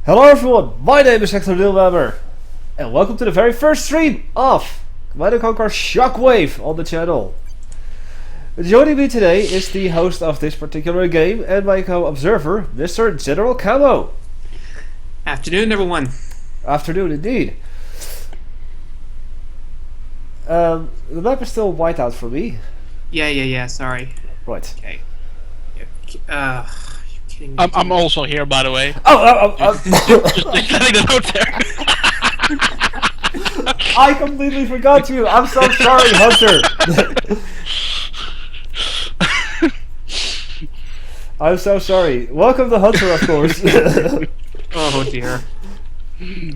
Hello everyone, my name is Hecthor Doomhammer, and welcome to the very first stream of Command & Conquer Shockwave on the channel. Joining me today is the host of this particular game and my co-observer, Mr. General Camo. Afternoon, everyone. Afternoon indeed. The map is still white out for me. Yeah, sorry. Right. Okay. You're kidding me. I'm also here, by the way. Just letting the note there. I completely forgot you. I'm so sorry, Hunter. I'm so sorry. Welcome to Hunter, of course. Oh dear.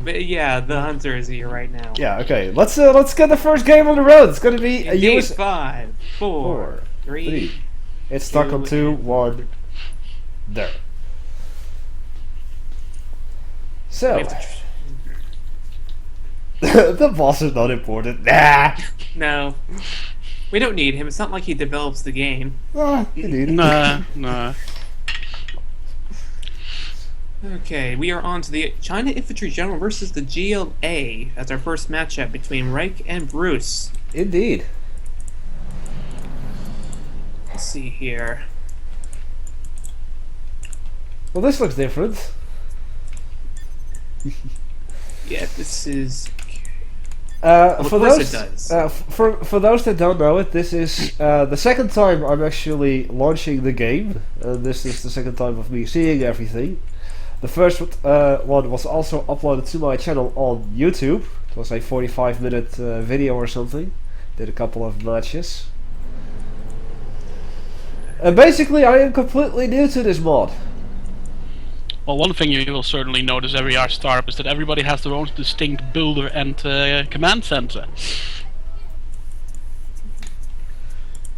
But yeah, the hunter is here right now. Yeah. Okay. Let's get the first game on the road. It's gonna be a Indeed, US 5, 4, 3. It's stuck on 2, 1. There. So the boss is not important. Nah. No, we don't need him. It's not like he develops the game. Indeed. Nah. Okay, we are on to the China Infantry General versus the GLA. That's our first matchup between Reich and Bruce. Indeed. Let's see here. Well, this looks different. Yeah, this is. For course those, it does. For those that don't know it, this is the second time I'm actually launching the game. This is the second time of me seeing everything. The first one was also uploaded to my channel on YouTube. It was a 45-minute video or something. Did a couple of matches. And basically, I am completely new to this mod. Well, one thing you will certainly notice every R startup is that everybody has their own distinct builder and command center.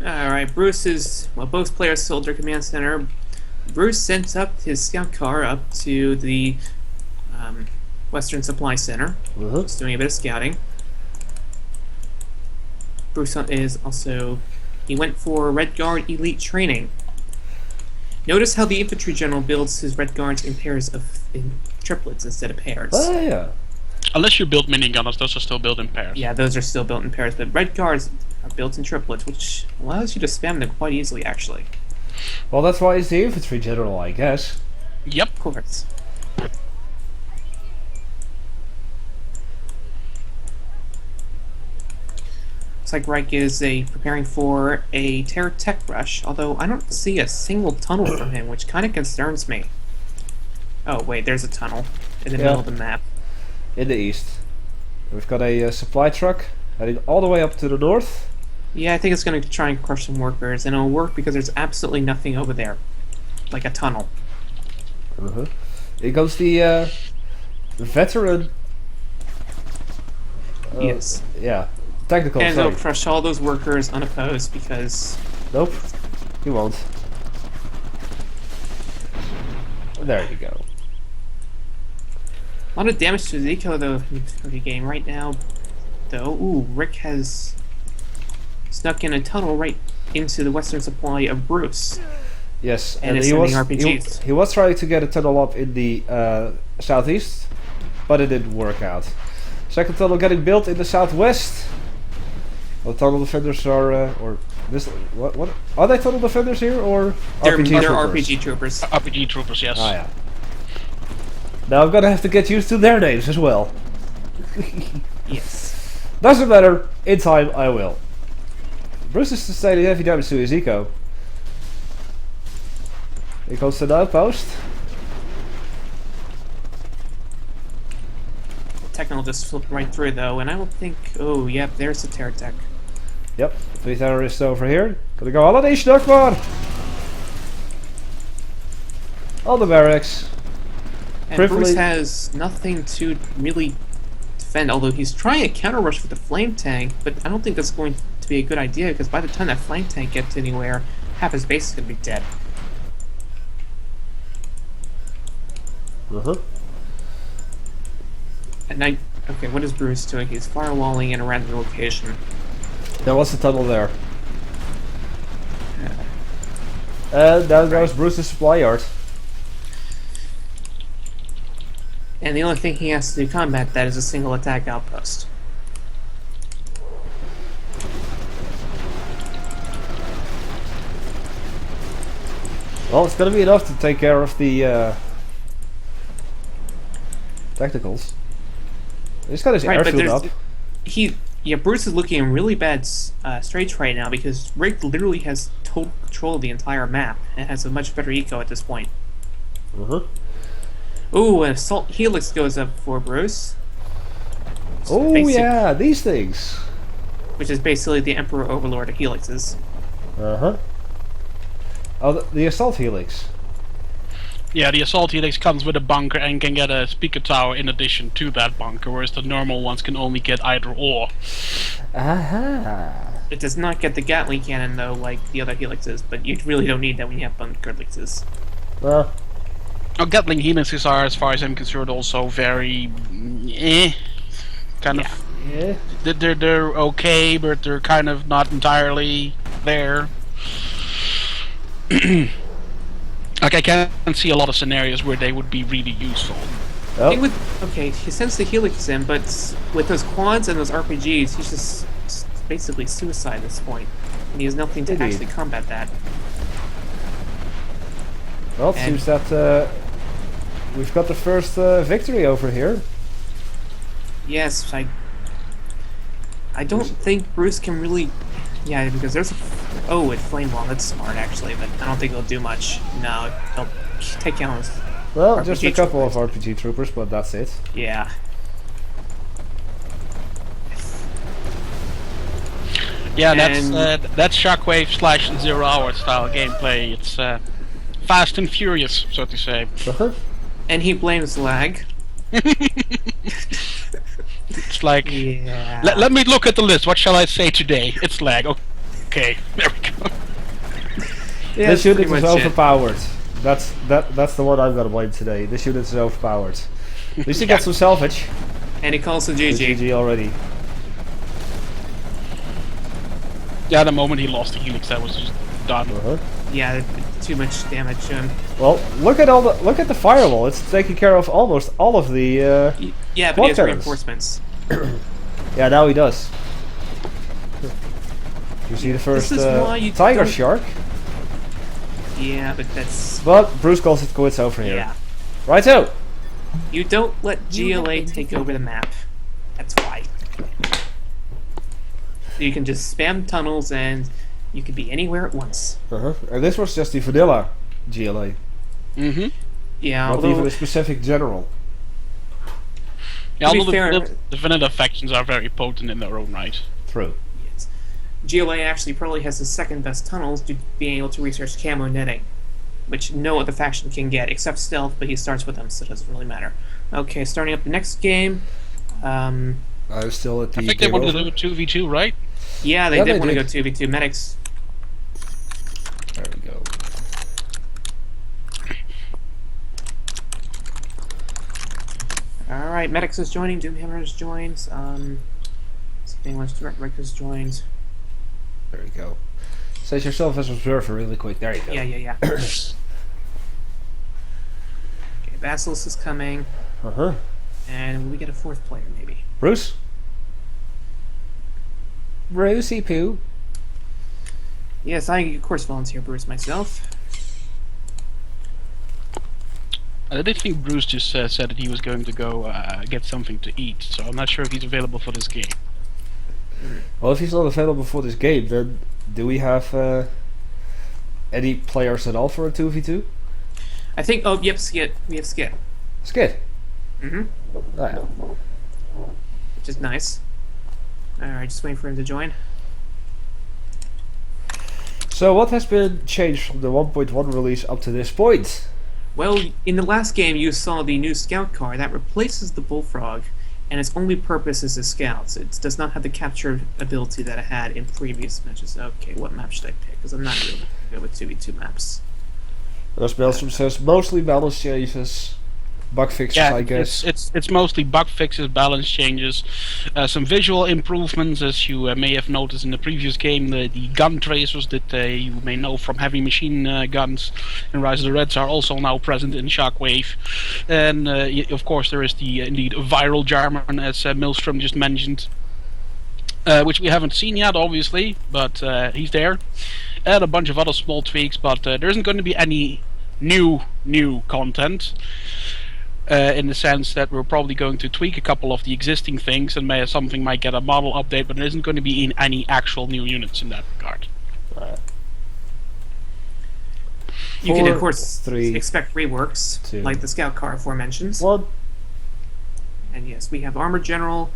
Alright, Bruce is. Well, both players sold their command center. Bruce sent up his scout car up to the Western Supply Center. Just doing a bit of scouting. Bruce is also. He went for Red Guard Elite training. Notice how the infantry general builds his Red Guards in pairs in triplets instead of pairs. Oh yeah. Unless you build minigunners, those are still built in pairs. Yeah, those are still built in pairs, but Red Guards are built in triplets, which allows you to spam them quite easily, actually. Well, that's why he's the infantry general, I guess. Yep. Of course. Looks like Reich is preparing for a terror tech rush, although I don't see a single tunnel from him, which kind of concerns me. Oh wait, there's a tunnel in the middle of the map. In the east. We've got a supply truck heading all the way up to the north. Yeah, I think it's going to try and crush some workers, and it'll work because there's absolutely nothing over there. Like a tunnel. Here goes the veteran. Yes. Yeah. Technical. And sorry. they'll crush all those workers unopposed because... Nope. He won't. There you go. A lot of damage to the eco though in the game right now. Though, ooh, Rick has snuck in a tunnel right into the western supply of Bruce. Yes, and he was RPGs. He was trying to get a tunnel up in the southeast, but it didn't work out. Second tunnel getting built in the southwest. The tunnel defenders are, or this, what are they? Tunnel defenders here or They're RPG troopers? RPG troopers. RPG troopers, yes. Ah yeah. Now I'm gonna have to get used to their names as well. Yes. Doesn't matter. In time, I will. Bruce is sustaining heavy damage to his eco. Here comes the outpost. Techno just flipped right through though, and I don't think. Oh, yep, there's the terror tech. Yep, 3 terrorists over here. Gonna go all on each man. All the barracks. And Bruce has nothing to really defend, although he's trying a counter rush with the flame tank, but I don't think that's going to be a good idea because by the time that flame tank gets anywhere, half his base is going to be dead. And okay, what is Bruce doing? He's firewalling in a random location. There was a tunnel there. And down goes Bruce's supply yard. And the only thing he has to combat that is a single attack outpost. Well, it's gonna be enough to take care of the technicals. He's got his airfield up. Bruce is looking in really bad straits right now because Rick literally has total control of the entire map and has a much better eco at this point. Ooh, an assault helix goes up for Bruce. Oh yeah, these things. Which is basically the Emperor Overlord of helixes. Oh, the assault helix. Yeah, the assault helix comes with a bunker and can get a speaker tower in addition to that bunker, whereas the normal ones can only get either or. Aha. It does not get the Gatling cannon though, like the other helixes, but you really don't need that when you have bunker helixes. Well, Gatling helixes are, as far as I'm concerned, also very kind of. yeah. They're okay, but they're kind of not entirely there. Like I can't see a lot of scenarios where they would be really useful. I think he sends the helix in, but with those quads and those RPGs, he's just basically suicide at this point, and he has nothing to actually combat that. Well, it seems that we've got the first victory over here. Yes, I don't think Bruce can really... Yeah, because there's a... Oh, it flame wall. That's smart, actually, but I don't think it'll do much. No, it'll take down those Well, just a RPG couple troopers. of RPG troopers, but that's it. Yeah. Yeah, that's Shockwave / 0 Hour style gameplay. It's fast and furious, so to say. And he blames lag. It's like, Yeah. let me look at the list. What shall I say today? It's lag. Okay, there we go. Yeah, This unit pretty is much it. overpowered. That's the one I'm gonna blame today. This unit is overpowered. At least he got some salvage. And he calls the GG. GG already. Yeah, the moment he lost the helix, that was just done. Yeah, too much damage to him. Well, look at the firewall. It's taking care of almost all of the. Yeah, but he has cannons. reinforcements. Yeah, now he does. You see the first This is why you tiger don't- shark, Yeah, but that's... but Bruce calls it quits over here. Yeah. Righto. You don't let GLA take over the map. That's why. You can just spam tunnels and you can be anywhere at once. And this was just the vanilla GLA, Mm-hmm. Yeah, not although... even a specific general. Yeah, To be although fair- the vanilla factions are very potent in their own right. True. Yes. GLA actually probably has the second best tunnels due to being able to research camo netting, which no other faction can get except stealth, but he starts with them, so it doesn't really matter. Okay, starting up the next game. I'm still at the. I think they game wanted over. to do a 2v2, right? Yeah, they Yeah, did they want to go did. 2v2 medics. There we go. Alright, medics is joining, Doomhammer is joined, something like Rick is joined. There we go. Set yourself as observer really quick. There you go. Yeah. Okay, Basilisk is coming, and we get a fourth player maybe. Bruce. Brucey Poo. Yes, I of course volunteer Bruce myself. I did think Bruce just said that he was going to go get something to eat, so I'm not sure if he's available for this game. Well, if he's not available for this game, then do we have any players at all for a 2v2? I think, oh, yep, Skit. We have Skit. Skid. Mm-hmm. Oh, yeah. Which is nice. Alright, just waiting for him to join. So what has been changed from the 1.1 release up to this point? Well, in the last game you saw the new scout car that replaces the bullfrog, and its only purpose is as scouts. It does not have the capture ability that it had in previous matches. Okay, what map should I pick? Because I'm not really good with 2v2 maps. As Maelstrom says, mostly balance changes. bug fixes, Yeah, I guess. it's mostly bug fixes, balance changes, some visual improvements, as you may have noticed in the previous game. The gun tracers that you may know from heavy machine guns in Rise of the Reds are also now present in Shockwave. And of course, there is the indeed viral German, as Maelstrom just mentioned. Which we haven't seen yet, obviously, but he's there. And a bunch of other small tweaks, but there isn't going to be any new content. In the sense that we're probably going to tweak a couple of the existing things, and something might get a model update, but it isn't going to be in any actual new units in that regard. You can, of course, expect reworks, like the Scout Car aforementioned. One. And yes, we have Armor General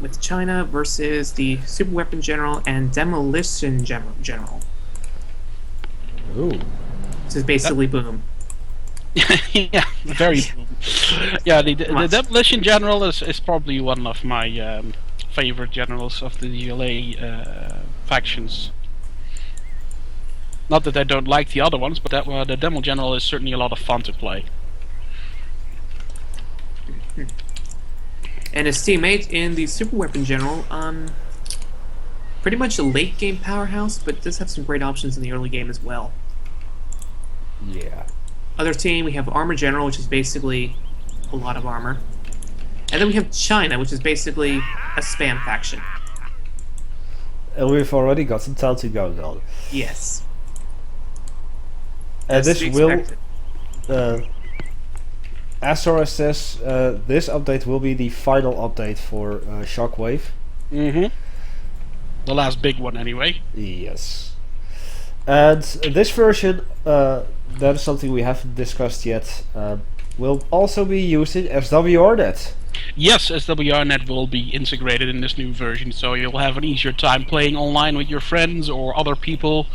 with China versus the Super Weapon General and Demolition General. Ooh. This is basically Boom. Yeah, very boom. Yeah, the Demolition General is probably one of my favorite generals of the GLA factions. Not that I don't like the other ones, but the Demo General is certainly a lot of fun to play. And his teammate in the Super Weapon General, pretty much a late game powerhouse, but does have some great options in the early game as well. Yeah. Other team, we have Armor General, which is basically a lot of armor. And then we have China, which is basically a spam faction. And we've already got some taunting going on. Yes. And this will... Azora says this update will be the final update for Shockwave. Mm-hmm. The last big one, anyway. Yes. And this version, that is something we haven't discussed yet, will also be using SWRnet. Yes, SWRnet will be integrated in this new version, so you'll have an easier time playing online with your friends or other people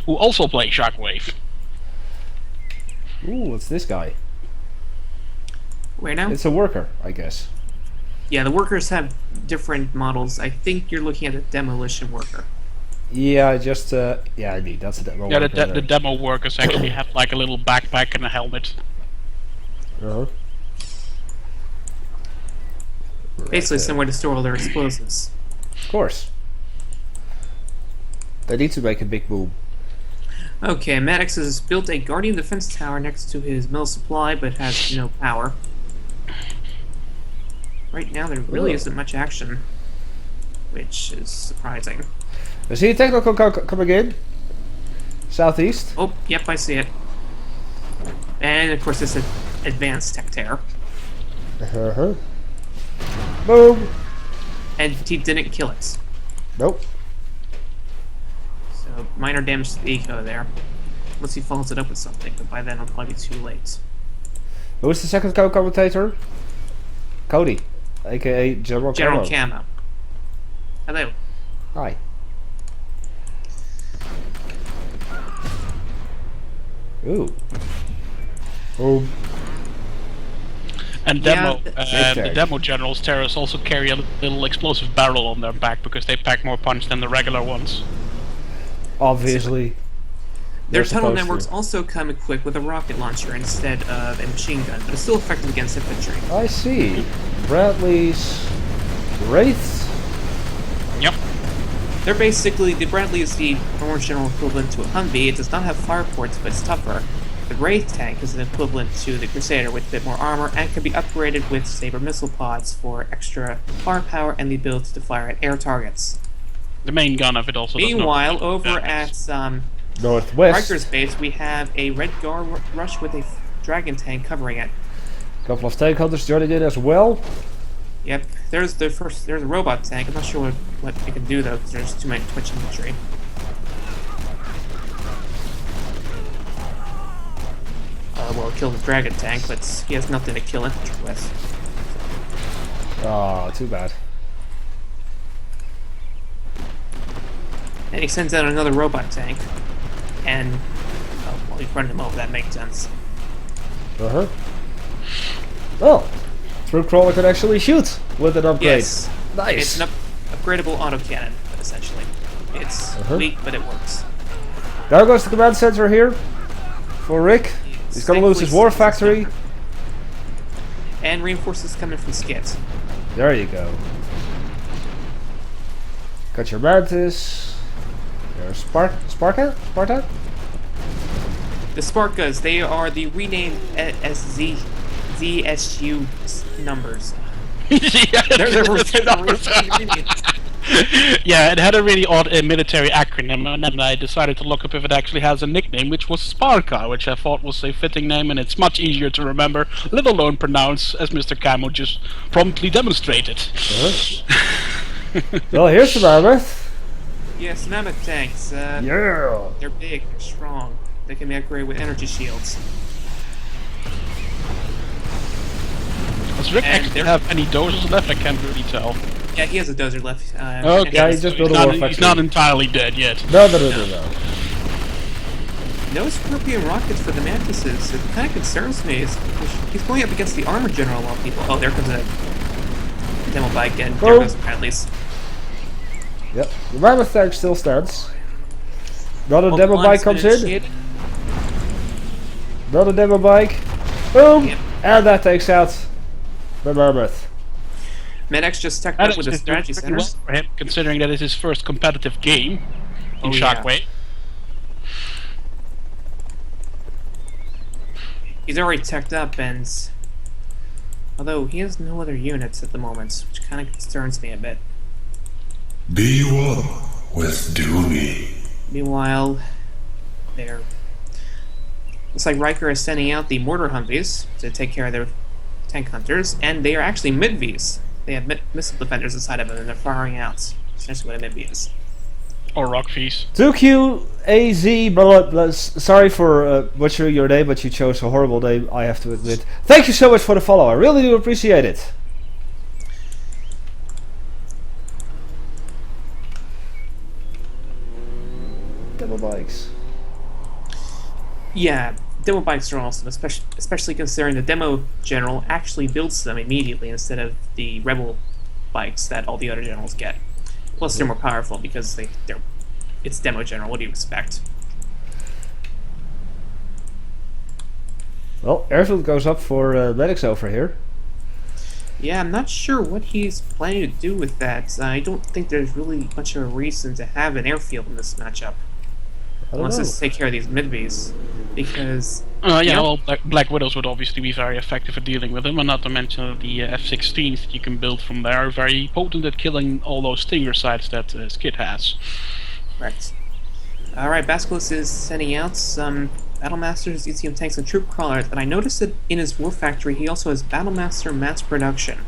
who also play Shockwave. Ooh, what's this guy? Where now? It's a worker, I guess. Yeah, the workers have different models. I think you're looking at a demolition worker. Yeah, just yeah, indeed, that's a demo. Yeah, worker the demo workers actually have like a little backpack and a helmet. Uh-huh. Basically somewhere to store all their explosives. Of course. They need to make a big boom. Okay, Maddox has built a Guardian Defense Tower next to his mill supply, but has no power. Right now, there really isn't much action, which is surprising. I see a technical coming in. Southeast. Oh, yep, I see it. And, of course, this advanced tech tear. Uh-huh. Boom! And he didn't kill it. Nope. So, minor damage to the eco there. Unless he follows it up with something, but by then it'll probably be too late. Who's the second co-commentator? Cody, aka General Camo. Hello. Hi. Ooh. Oh. And the demo generals terrorists also carry a little explosive barrel on their back because they pack more punch than the regular ones. Obviously. Their tunnel networks also come equipped with a rocket launcher instead of a machine gun, but it's still effective against infantry. I see. Bradley's Wraiths? Yep. They're basically, the Bradley is the Orange General equivalent to a Humvee. It does not have fire ports, but it's tougher. The Wraith tank is an equivalent to the Crusader with a bit more armor and can be upgraded with Saber missile pods for extra firepower and the ability to fire at air targets. The main gun of it also Meanwhile, over at Northwest, Riker's base, we have a Red Guard rush with a Dragon tank covering it. A couple of tank hunters joining in as well. Yep, there's a robot tank. I'm not sure what it can do though, because there's too much infantry. Well, kill the Dragon tank, but he has nothing to kill infantry with. Oh, too bad. And he sends out another robot tank, and well, he's running him over. That makes sense. Uh-huh. Oh, Through Crawler can actually shoot with an upgrade. Yes. Nice. It's an upgradable autocannon, essentially. It's weak, but it works. There goes the command center here for Rick. He's gonna lose his war factory. And reinforcements coming from Skit. There you go. Got your Mantis. There's Sparta? The Sparkas, they are the renamed ZSU numbers. They're Yeah, it had a really odd military acronym, and then I decided to look up if it actually has a nickname, which was Sparka, which I thought was a fitting name, and it's much easier to remember, let alone pronounce, as Mr. Camo just promptly demonstrated. Well, here's the Mammoth. Yes, Mammoth tanks. Yeah. They're big, they're strong. They can be upgraded with energy shields. Does Rick actually have any dozers left? I can't really tell. Yeah, he has a dozer left. Okay, yeah, he just built a war factory. He's not entirely dead yet. No. No Scorpion rockets for the Mantises. It kind of concerns me. He's going up against the armor general of all people. Oh, there comes a demo bike, and there goes Prerelease. Yep, the Mammoth tank still stands. Another demo bike comes in. Another demo bike. Boom! Yep. And that takes out the Mammoth. Medx just teched up with the strategy well centers. for him, considering that it's his first competitive game in Shockwave. He's already teched up, and although he has no other units at the moment, which kind of concerns me a bit. Be one with Doomy. Meanwhile, there looks like Riker is sending out the mortar Humvees to take care of their tank hunters, and they are actually mid-Vs. They have missile defenders inside of them, and they're firing out. Essentially what a mid-V is. Or rock fees. 2QAZ, sorry for butchering your name, but you chose a horrible name, I have to admit. Thank you so much for the follow, I really do appreciate it. Demo bikes. Yeah, demo bikes are awesome, especially considering the demo general actually builds them immediately instead of the rebel bikes that all the other generals get. Plus, they're more powerful because it's demo general. What do you expect? Well, airfield goes up for medics over here. Yeah, I'm not sure what he's planning to do with that. I don't think there's really much of a reason to have an airfield in this matchup. Unless it's to take care of these mid-Vs. Because... yeah, well, Black Widows would obviously be very effective at dealing with them, and not to mention the F-16s that you can build from there are very potent at killing all those Stinger sites that Skid has. Correct. Alright, Basculus is sending out some Battlemaster's ECM tanks and troop crawlers, and I noticed that in his war factory he also has Battlemaster mass production,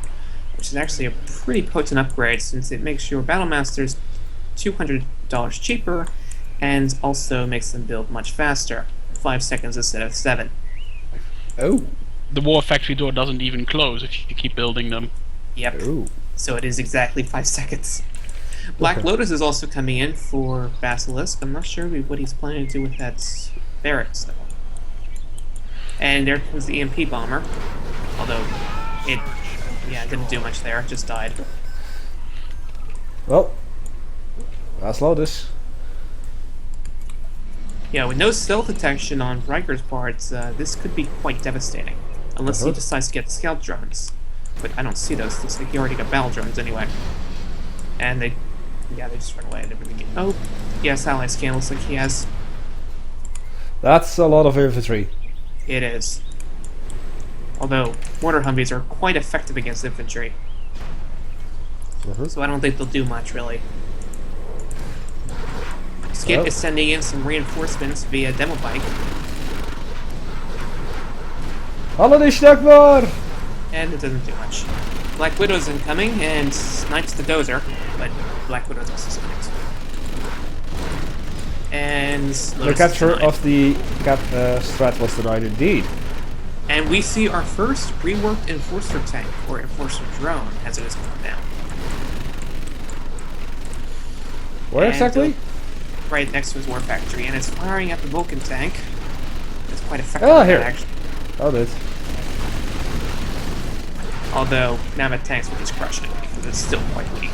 which is actually a pretty potent upgrade since it makes your Battlemaster's $200 cheaper and also makes them build much faster. 5 seconds instead of 7. Oh. The war factory door doesn't even close if you keep building them. Yep. Ooh. So it is exactly 5 seconds. Black Lotus is also coming in for Basilisk. I'm not sure what he's planning to do with that barracks, though. And there comes the EMP bomber. Although, it didn't do much there. It just died. Well, that's Lotus. Yeah, with no stealth detection on Riker's part, this could be quite devastating. Unless he decides to get scout drones. But I don't see those. Looks like he already got battle drones anyway. And they just run away at the beginning. Oh, yes, ally scan looks like he has. That's a lot of infantry. It is. Although, mortar Humvees are quite effective against infantry. So I don't think they'll do much, really. Skit is sending in some reinforcements via demo bike. Holiday Schneckbar! And it doesn't do much. Black Widow's incoming and snipes the dozer, but Black Widow's also sniped. And the capture of the strat was denied indeed. And we see our first reworked Enforcer tank, or Enforcer drone, as it is called now. Where exactly? Right next to his war factory, and it's firing at the Vulcan tank. It's quite effective. Oh, here. Actually. Oh, it. Although Mammoth tanks will just crush it because it's still quite weak.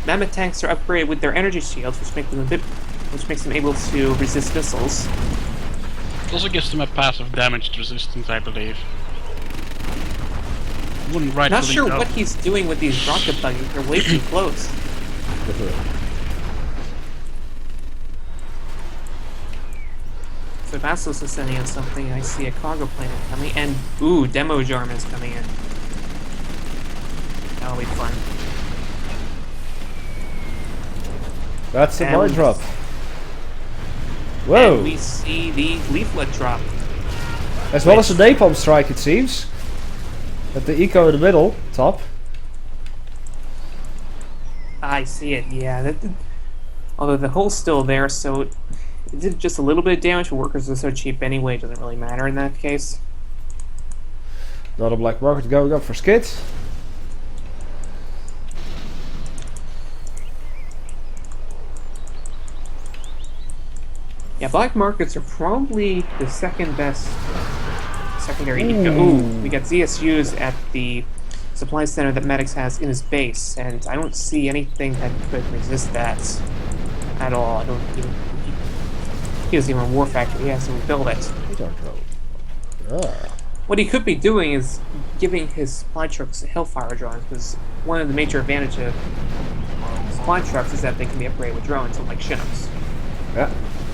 Mammoth tanks are upgraded with their energy shields, which makes them able to resist missiles. It also gives them a passive damage resistance, I believe. wouldn't rightfully Not sure know. what he's doing with these rocket buggies. They're way too close. So Basilisk is sending in something. I see a cargo plane coming, and ooh, demo Jarman's coming in. That'll be fun. That's the And mine drop. Whoa! And we see the leaflet drop. As well as the napalm strike, it seems. At the eco in the middle, top. I see it, yeah. Although the hole's still there, so it did just a little bit of damage. Workers are so cheap anyway, it doesn't really matter in that case. Another black market going up for Skid. Yeah, black markets are probably the second best secondary eco. Ooh, we got ZSUs at the supply center that Medics has in his base, and I don't see anything that could resist that at all. I don't even. He doesn't even War Factory, he has to rebuild it. What he could be doing is giving his supply trucks Hellfire drones, because one of the major advantages of supply trucks is that they can be upgraded with drones, like Chinooks. Yeah.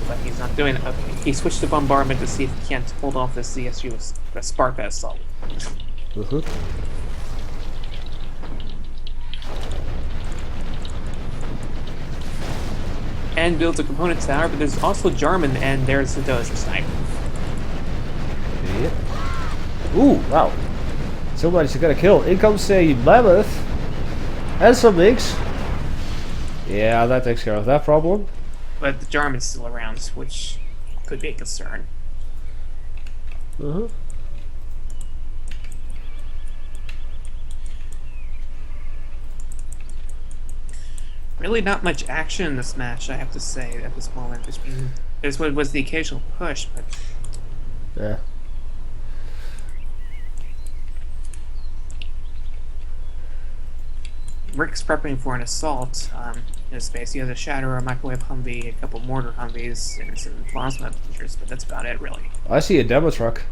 But he's not doing it. Okay, he switched to bombardment to see if he can't hold off this CSU with a Sparta assault. And builds a component tower, but there's also Jarman, and there's the Dozer sniper. Yeah. Ooh, wow. Somebody's gonna kill. In comes a mammoth. And some mix. Yeah, that takes care of that problem. But the Jarman's still around, which could be a concern. Really not much action in this match, I have to say, at this moment. There's what was the occasional push, but... Yeah. Rick's prepping for an assault in his base. He has a Shatterer, a Microwave Humvee, a couple Mortar Humvees, and some Plasma Features, but that's about it, really. I see a demo truck.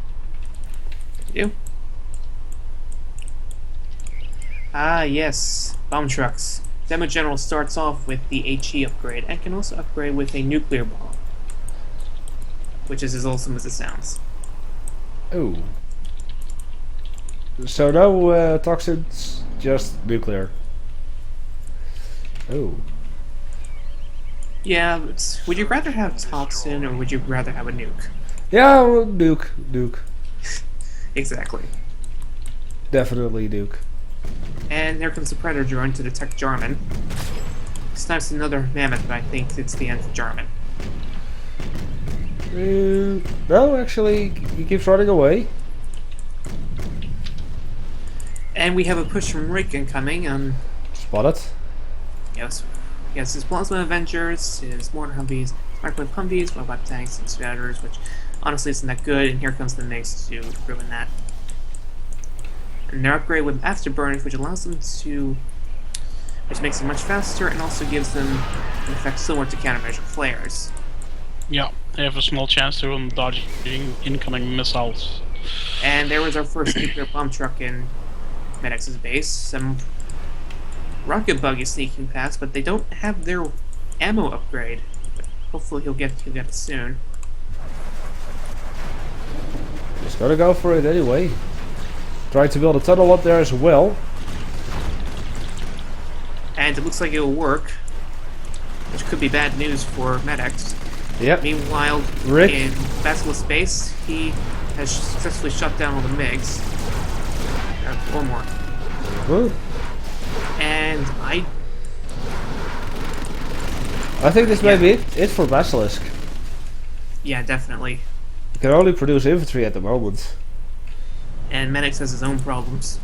You? Ah, yes. Bomb trucks. Demo General starts off with the HE upgrade, and can also upgrade with a nuclear bomb, which is as awesome as it sounds. Ooh. So no toxins, just nuclear. Oh. Yeah, but would you rather have Toxin, or would you rather have a nuke? Yeah, well, nuke. Exactly. Definitely nuke. And there comes the Predator drone to detect Jarman. Snipes another mammoth, but I think it's the end for Jarman. No, actually, he keeps running away. And we have a push from Rick incoming. Spotted. Yes, his Plasma Avengers, his Mortar Humvees, Microwave Humvees, Robot Tanks, and Shatterers, which honestly isn't that good, and here comes the mix to ruin that. And they're upgraded with Afterburners, which allows them to... which makes them much faster, and also gives them an effect similar to countermeasure flares. Yeah, they have a small chance to dodge incoming missiles. And there was our first nuclear bomb truck in Medex's base. Some rocket buggy sneaking past, but they don't have their ammo upgrade. But hopefully he'll get it soon. Just gotta go for it anyway. Trying to build a tunnel up there as well. And it looks like it'll work, which could be bad news for Medex. Yep. Meanwhile, Rick. in Basilisk base, he has successfully shut down all the MiGs. One more. Ooh. And I think this may be it for Basilisk. yeah, definitely. You can only produce infantry at the moment. And Medex has his own problems.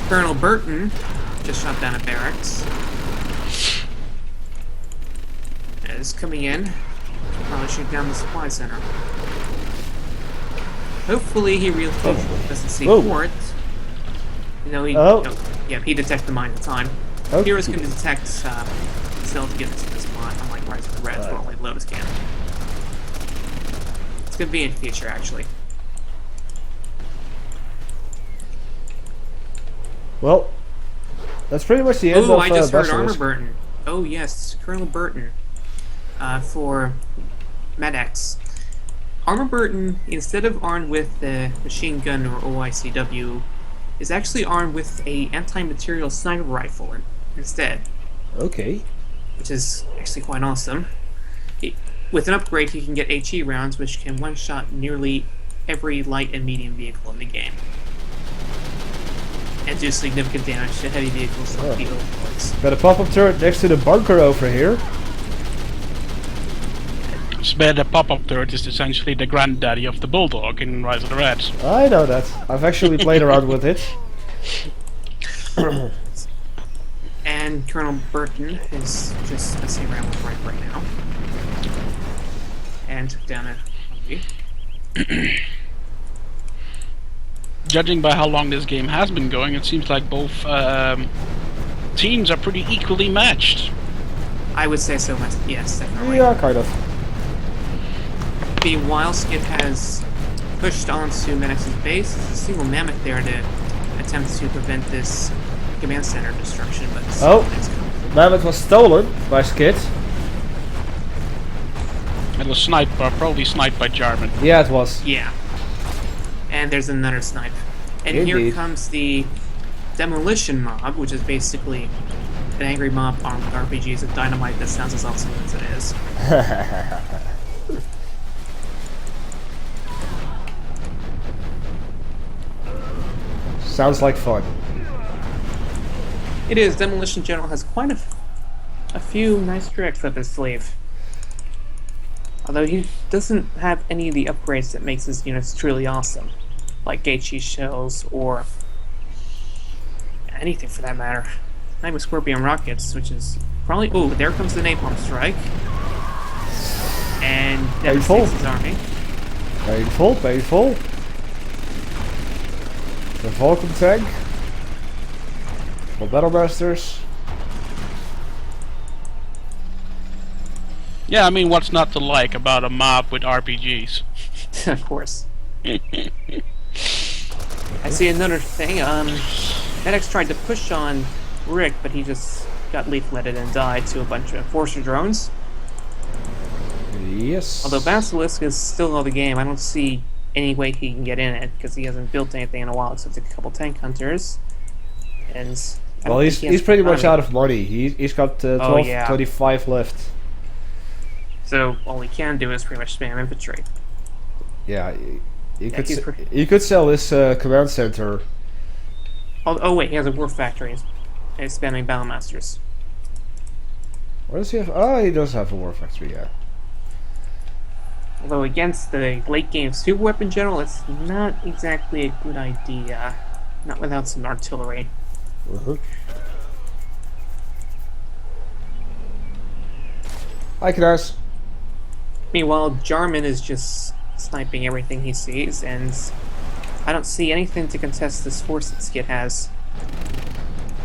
Colonel Burton just shot down a barracks. Is coming in. Probably shoot down the supply center. Hopefully he really doesn't see Whoa. port. No, he. Oh. No, yeah, he detected mine at the time. Okay. Heroes can detect cells to get into this spot, unlike Rise of the Reds, where only Lotus can. It's a convenient feature, actually. Well, that's pretty much the end Oh, of I just heard Armor Basilisk. Burton. Oh yes, Colonel Burton. For Med-X. Armor Burton, instead of armed with the machine gun or OICW, is actually armed with a anti-material sniper rifle instead, Okay. which is actually quite awesome. With an upgrade, he can get HE rounds, which can one-shot nearly every light and medium vehicle in the game, and do significant damage to heavy vehicles like the Overlords. Got a pop-up turret next to the bunker over here. The pop-up turret is essentially the granddaddy of the Bulldog in Rise of the Reds. I know that. I've actually played around with it. And Colonel Burton is just messing around with right now. And took down a Humvee. Judging by how long this game has been going, it seems like both teams are pretty equally matched. I would say so, yes, definitely. Yeah, kind of. Meanwhile, Skid has pushed onto Menex's base. There's a single mammoth there to attempt to prevent this command center destruction, but Mammoth was stolen by Skid. It was sniped, probably sniped by Jarman. Yeah, it was. yeah. And there's another snipe. And Indeed. here comes the demolition mob, which is basically an angry mob armed with RPGs and dynamite that sounds as awesome as it is. Sounds like fun. It is. Demolition General has quite a few nice tricks up his sleeve. Although he doesn't have any of the upgrades that makes his units truly awesome. Like HE shells or anything for that matter. Not even Scorpion rockets, which is probably... Ooh, there comes the Napalm Strike. And devastates his army. Painful, painful. The Vulcan tank. The Battle Masters. Yeah, I mean, what's not to like about a mob with RPGs? Of course. I see another thing. Med-X tried to push on Rick, but he just got leafleted and died to a bunch of Enforcer drones. Yes. Although Basilisk is still out of the game, I don't see any way he can get in it, because he hasn't built anything in a while except a couple tank hunters. And I Well, don't think he has he's pretty much economy. out of money. He's got 25 left. So all he can do is pretty much spam infantry. Yeah, he's you could sell his command center. Oh wait, he has a war factory. He's spamming Battle Masters. What does he have? Oh, he does have a war factory, yeah. Although against the late game super weapon general, it's not exactly a good idea. Not without some artillery. Hi, Knas. Meanwhile, Jarman is just sniping everything he sees, and I don't see anything to contest this force that Skid has.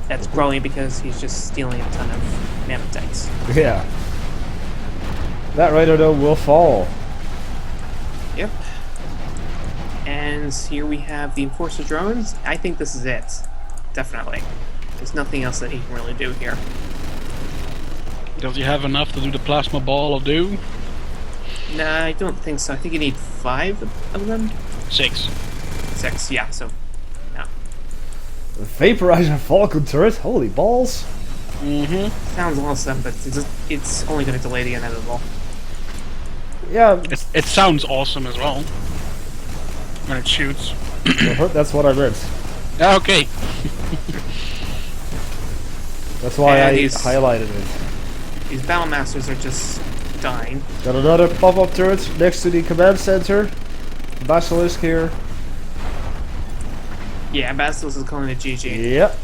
That's probably because he's just stealing a ton of mammoth tanks. Yeah. That Raider, though, will fall. Yep. And here we have the Enforcer drones. I think this is it. Definitely. There's nothing else that he can really do here. Does he have enough to do the plasma ball of doom? Nah, I don't think so. I think you need 5 of them? 6. 6, yeah, so... no. The Vaporizer Vulcan turret, holy balls. Mm-hmm. Sounds awesome, but it's only going to delay the inevitable. Yeah, It sounds awesome as well. When it shoots. that's what I meant. Okay. That's why And I these- highlighted it. These Battle Masters are just dying. Got another pop-up turret next to the command center. Basilisk here. Yeah, Basilisk is calling it GG. Yep.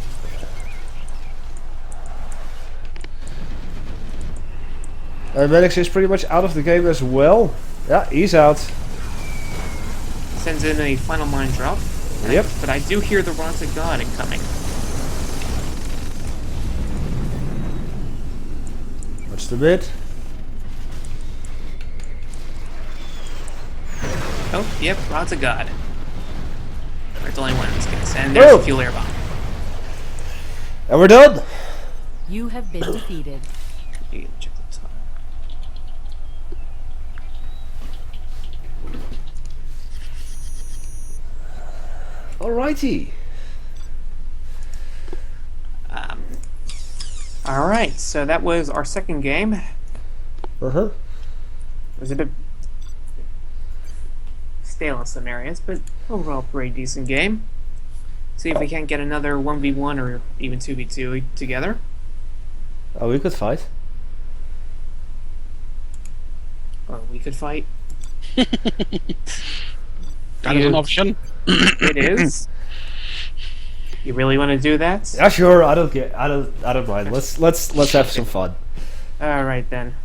And Med-X is pretty much out of the game as well. Yeah, he's out. sends in a final mine drop. Yep. But I do hear the Wrath of God incoming. What's the bit? Oh, yep, Wrath of God. There's only one in this case. And there's a fuel air bomb. And we're done! You have been defeated. You can check the top. Alrighty. Alright, so that was our second game. Uh-huh. It was a bit stale in some areas, but overall pretty decent game. See if we can't get another 1v1 or even 2v2 together. Oh, we could fight. Or we could fight. That is an option. It is. You really want to do that? Yeah, sure. I don't mind. Let's have some fun. All right then.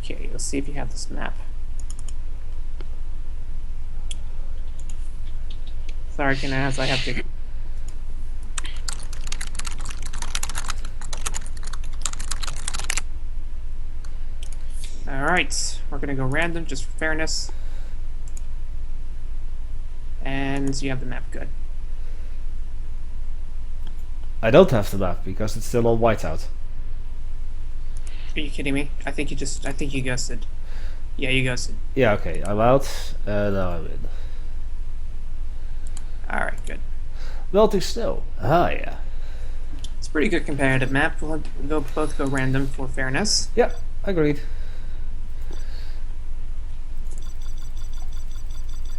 Okay, let's see if you have this map. Sorry, can I ask? I have to. All right, we're gonna go random just for fairness. And you have the map. Good. I don't have the map because it's still on whiteout. Are you kidding me? I think you ghosted. Yeah, you ghosted. Yeah, okay. I'm out. Now I'm in. Alright, good. Melting snow. Ah, yeah. It's a pretty good competitive map. We'll both go random for fairness. Yeah, agreed.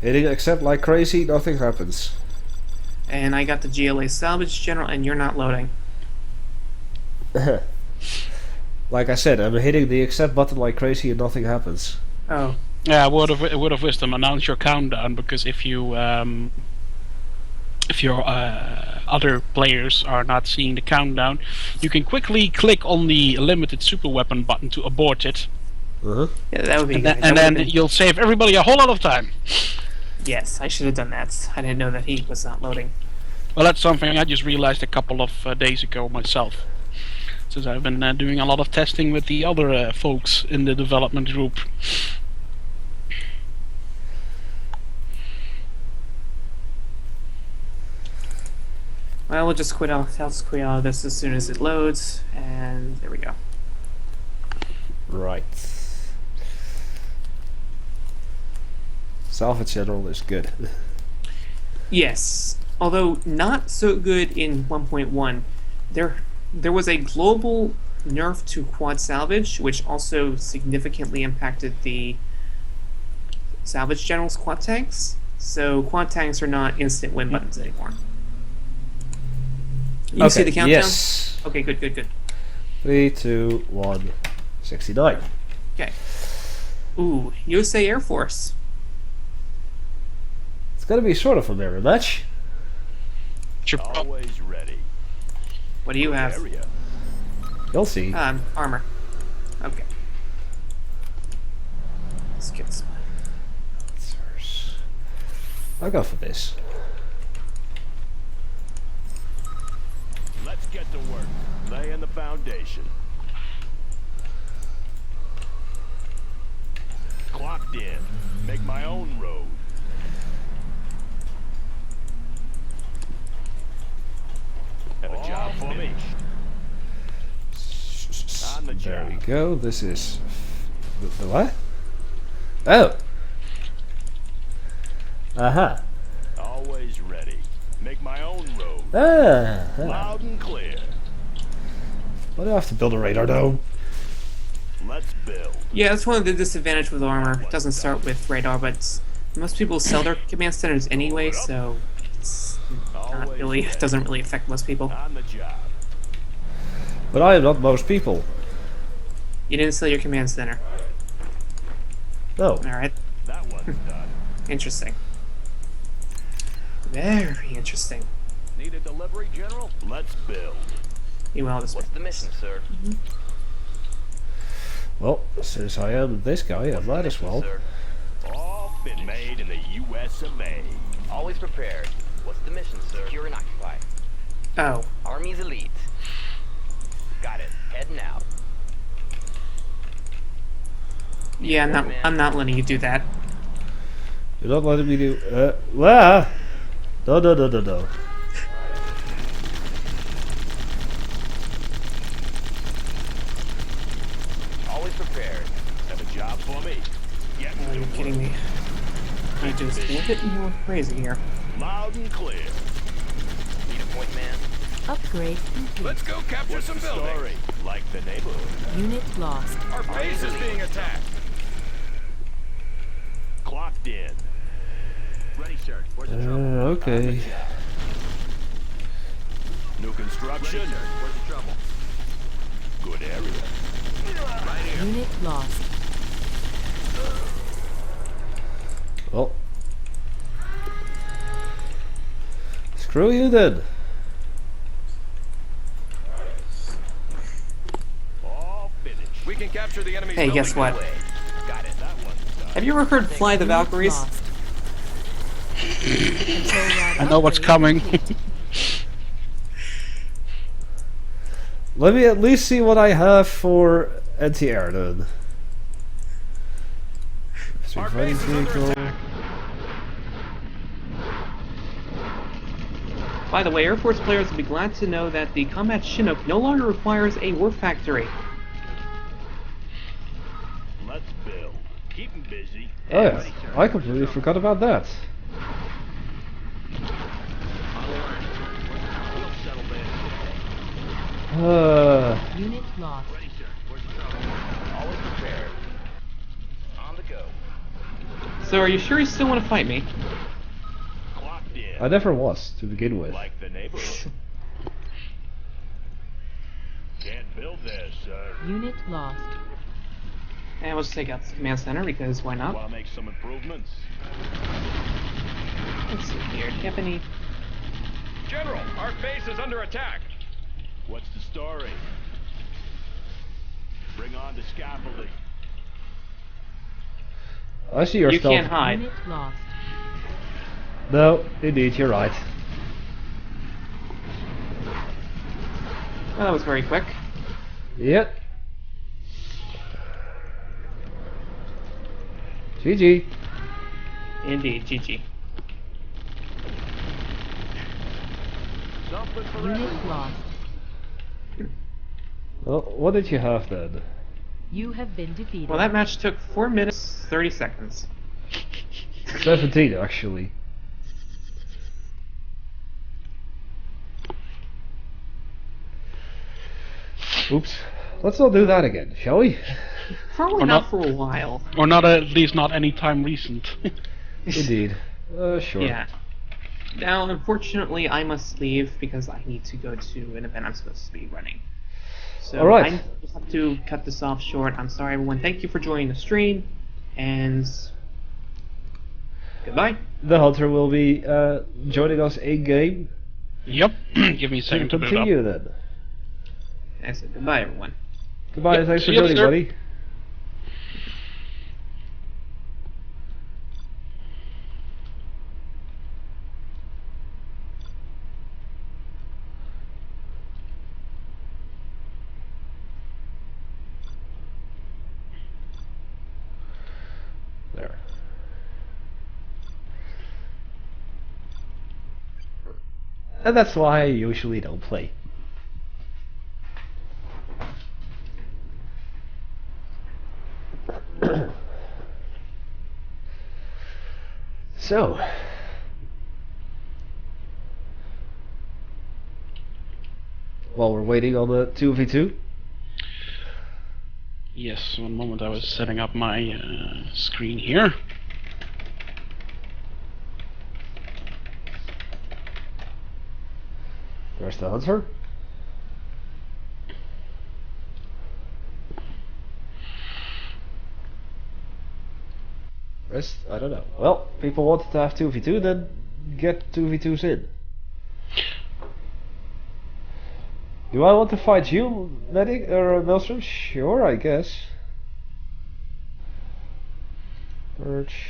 Hitting accept like crazy, nothing happens. And I got the GLA salvage general, and you're not loading. Like I said, I'm hitting the accept button like crazy and nothing happens. Oh. Yeah, word of wisdom. Announce your countdown, because if your other players are not seeing the countdown, you can quickly click on the limited super weapon button to abort it. Uh-huh. Yeah, that would be good. And then you'll save everybody a whole lot of time. Yes, I should have done that. I didn't know that he was not loading. Well, that's something I just realized a couple of days ago myself, since I've been doing a lot of testing with the other folks in the development group. Well, we'll just quit out. I'll just quit out of this as soon as it loads, and there we go. Right. Salvage general is good. Yes, although not so good in 1.1. There was a global nerf to quad salvage, which also significantly impacted the salvage general's quad tanks. So quad tanks are not instant win buttons anymore. You can see the countdown? Yes. Okay, good. 3, 2, 1, 69. Okay. Ooh, USA Air Force. It's gonna be sort of a mirror match. Always ready. What do you have? Area. You'll see. Armor. Okay. Let's get some. I'll go for this. Let's get to work. Laying the foundation. Clocked in. Make my own road. Have a job for me. On the There job. we go. This is the what? Oh. Aha. Always ready. Make my own road. Ah. Loud and clear. Why do I have to build a radar dome? Let's build. Yeah, that's one of the disadvantages with armor. It doesn't start with radar, but most people sell their command centers anyway, so it's not really. It doesn't really affect most people. On the job. But I am not most people. You didn't sell your command center. No. All right. That one's done. Interesting. Very interesting. Need a delivery, General? Let's build. Meanwhile, this What's the mission, sir? Well, since I am this guy, I might as well. Sir. All been made in the U.S. of A. Always prepared. What's the mission, sir? Secure and occupy. Oh. Army's elite. Got it. Heading out. Yeah, I'm not letting you do that. You're not letting me do. Well. No. Always prepared. Have a job for me? Get Are you kidding me? I just a bit more crazy here. loud and clear. Need a point, man? Upgrade complete. Let's go capture some buildings. Story? Like the neighborhood. Unit lost. Our base is being attacked. Clocked in. Ready, sir. Where's the trouble? Okay. New construction. Ready, sir. Where's the trouble? Good area. Right here. Unit lost. Well. Screw you then. All finished. We can capture the enemy's Hey, guess what? Got it. That one's done. Have you ever heard Fly the Unit Valkyries? lost. Control rod I know what's upgrade coming. complete. Let me at least see what I have for anti-air then. Our Fighting base is under vehicle. attack. By the way, Air Force players will be glad to know that the Combat Chinook no longer requires a war factory. Let's build. Keep 'em busy. Oh yeah, I completely forgot about that. We'll settle this. Unit lost. Ready, sir. Where's the trouble? Always prepared. On the go. So are you sure you still want to fight me? Clocked in. I never was to begin with. Like the neighborhood. Can't build there, sir. Unit lost. And we'll just take out the command center because why not? Want to make some improvements? Let's see here. Do you have any? General, our base is under attack. What's the story? Bring on the scaffolding. I see your You stealth. can't hide. Unit lost. No, indeed, you're right. Well, that was very quick. Yep. GG. Indeed, GG. Something for Unit everyone. lost. Well, what did you have then? You have been defeated. Well, that match took 4 minutes 30 seconds. 17 actually. Oops. Let's not do that again, shall we? Probably Or not not. for a while. Or not, at least not any time recent. Indeed. Sure. Yeah. Now, unfortunately, I must leave because I need to go to an event I'm supposed to be running. So Alright. I just have to cut this off short. I'm sorry, everyone. Thank you for joining the stream, and goodbye. The Hunter will be joining us in game Yep. Give me a to second to boot up. continue then. I said goodbye, everyone. Goodbye, Yep, thanks for see you joining, later. buddy. There. And that's why I usually don't play. So, while we're waiting on the 2v2, Yes, one moment, I was setting up my screen here. there's the Hunter. Rest, I don't know. Well, people wanted to have 2v2, then get 2v2s in. Do I want to fight you, Medic, or Maelstrom? Sure, I guess. Purge.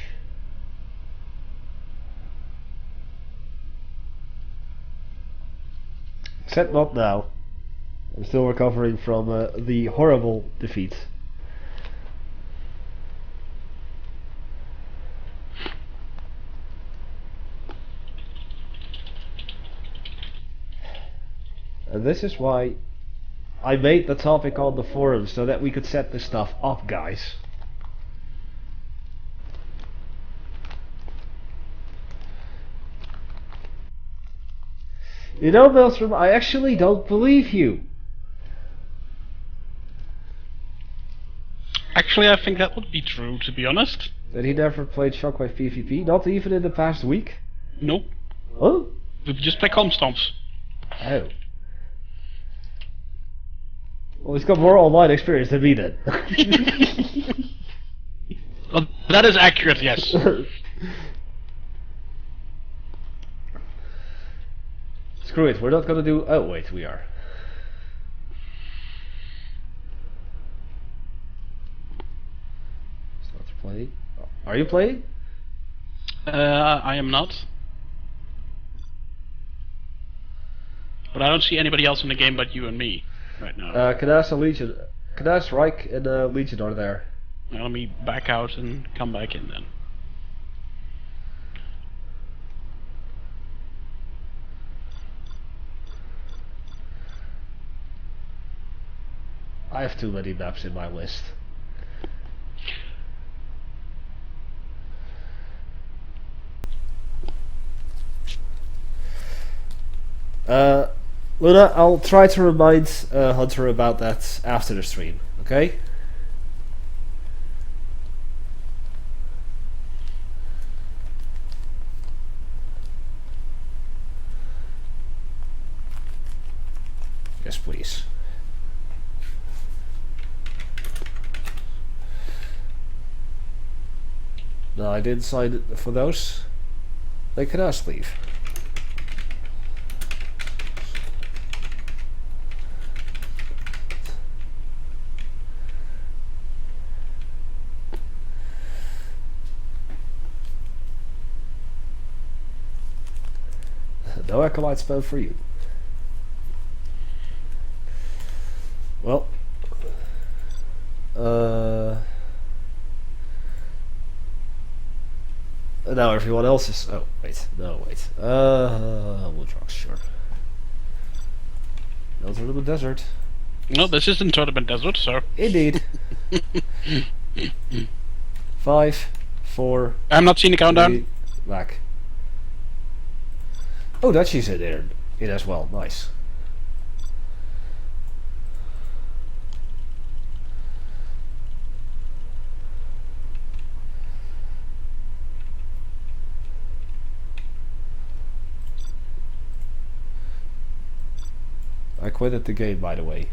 Except not now. I'm still recovering from the horrible defeat. And this is why I made the topic on the forum, so that we could set this stuff up, guys. You know, Maelstrom, I actually don't believe you. Actually, I think that would be true, to be honest. That he never played Shockwave PvP, not even in the past week? Nope. Oh? We just play comp stomps. Oh. Well, he's got more online experience than me then. Well, that is accurate, yes. Screw it, we're not gonna do... Oh, wait, we are. Start to play. Are you playing? I am not. But I don't see anybody else in the game but you and me right now. Knaus and Legion. Knaus, Reich, and Legion are there. Now let me back out and come back in then. I have too many maps in my list. Luna, I'll try to remind Hunter about that after the stream, okay? Yes, please. No, I didn't sign for those. They can ask leave. No acolyte spell for you. Well, now everyone else is. Oh wait, no wait. Woodrocks, sure. No tournament desert. No, this isn't tournament desert, sir. Indeed. 5, 4. I'm not seeing the countdown. 3, back. Oh, Dutchie's in there, in as well. Nice. I quitted the game, by the way.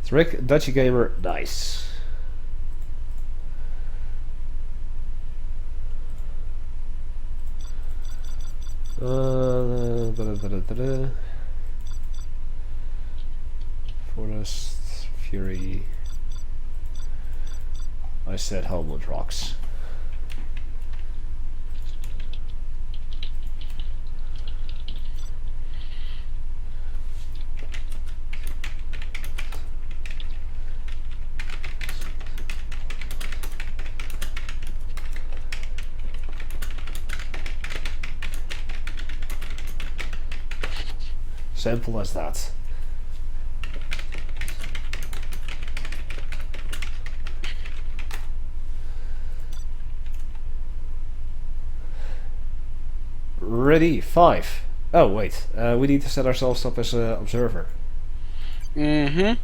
It's Rick, Dutchie Gamer, nice. Forest, Fury. I said Homewood Rocks. Simple as that. Ready, 5. Oh wait, we need to set ourselves up as an observer. Mm-hmm.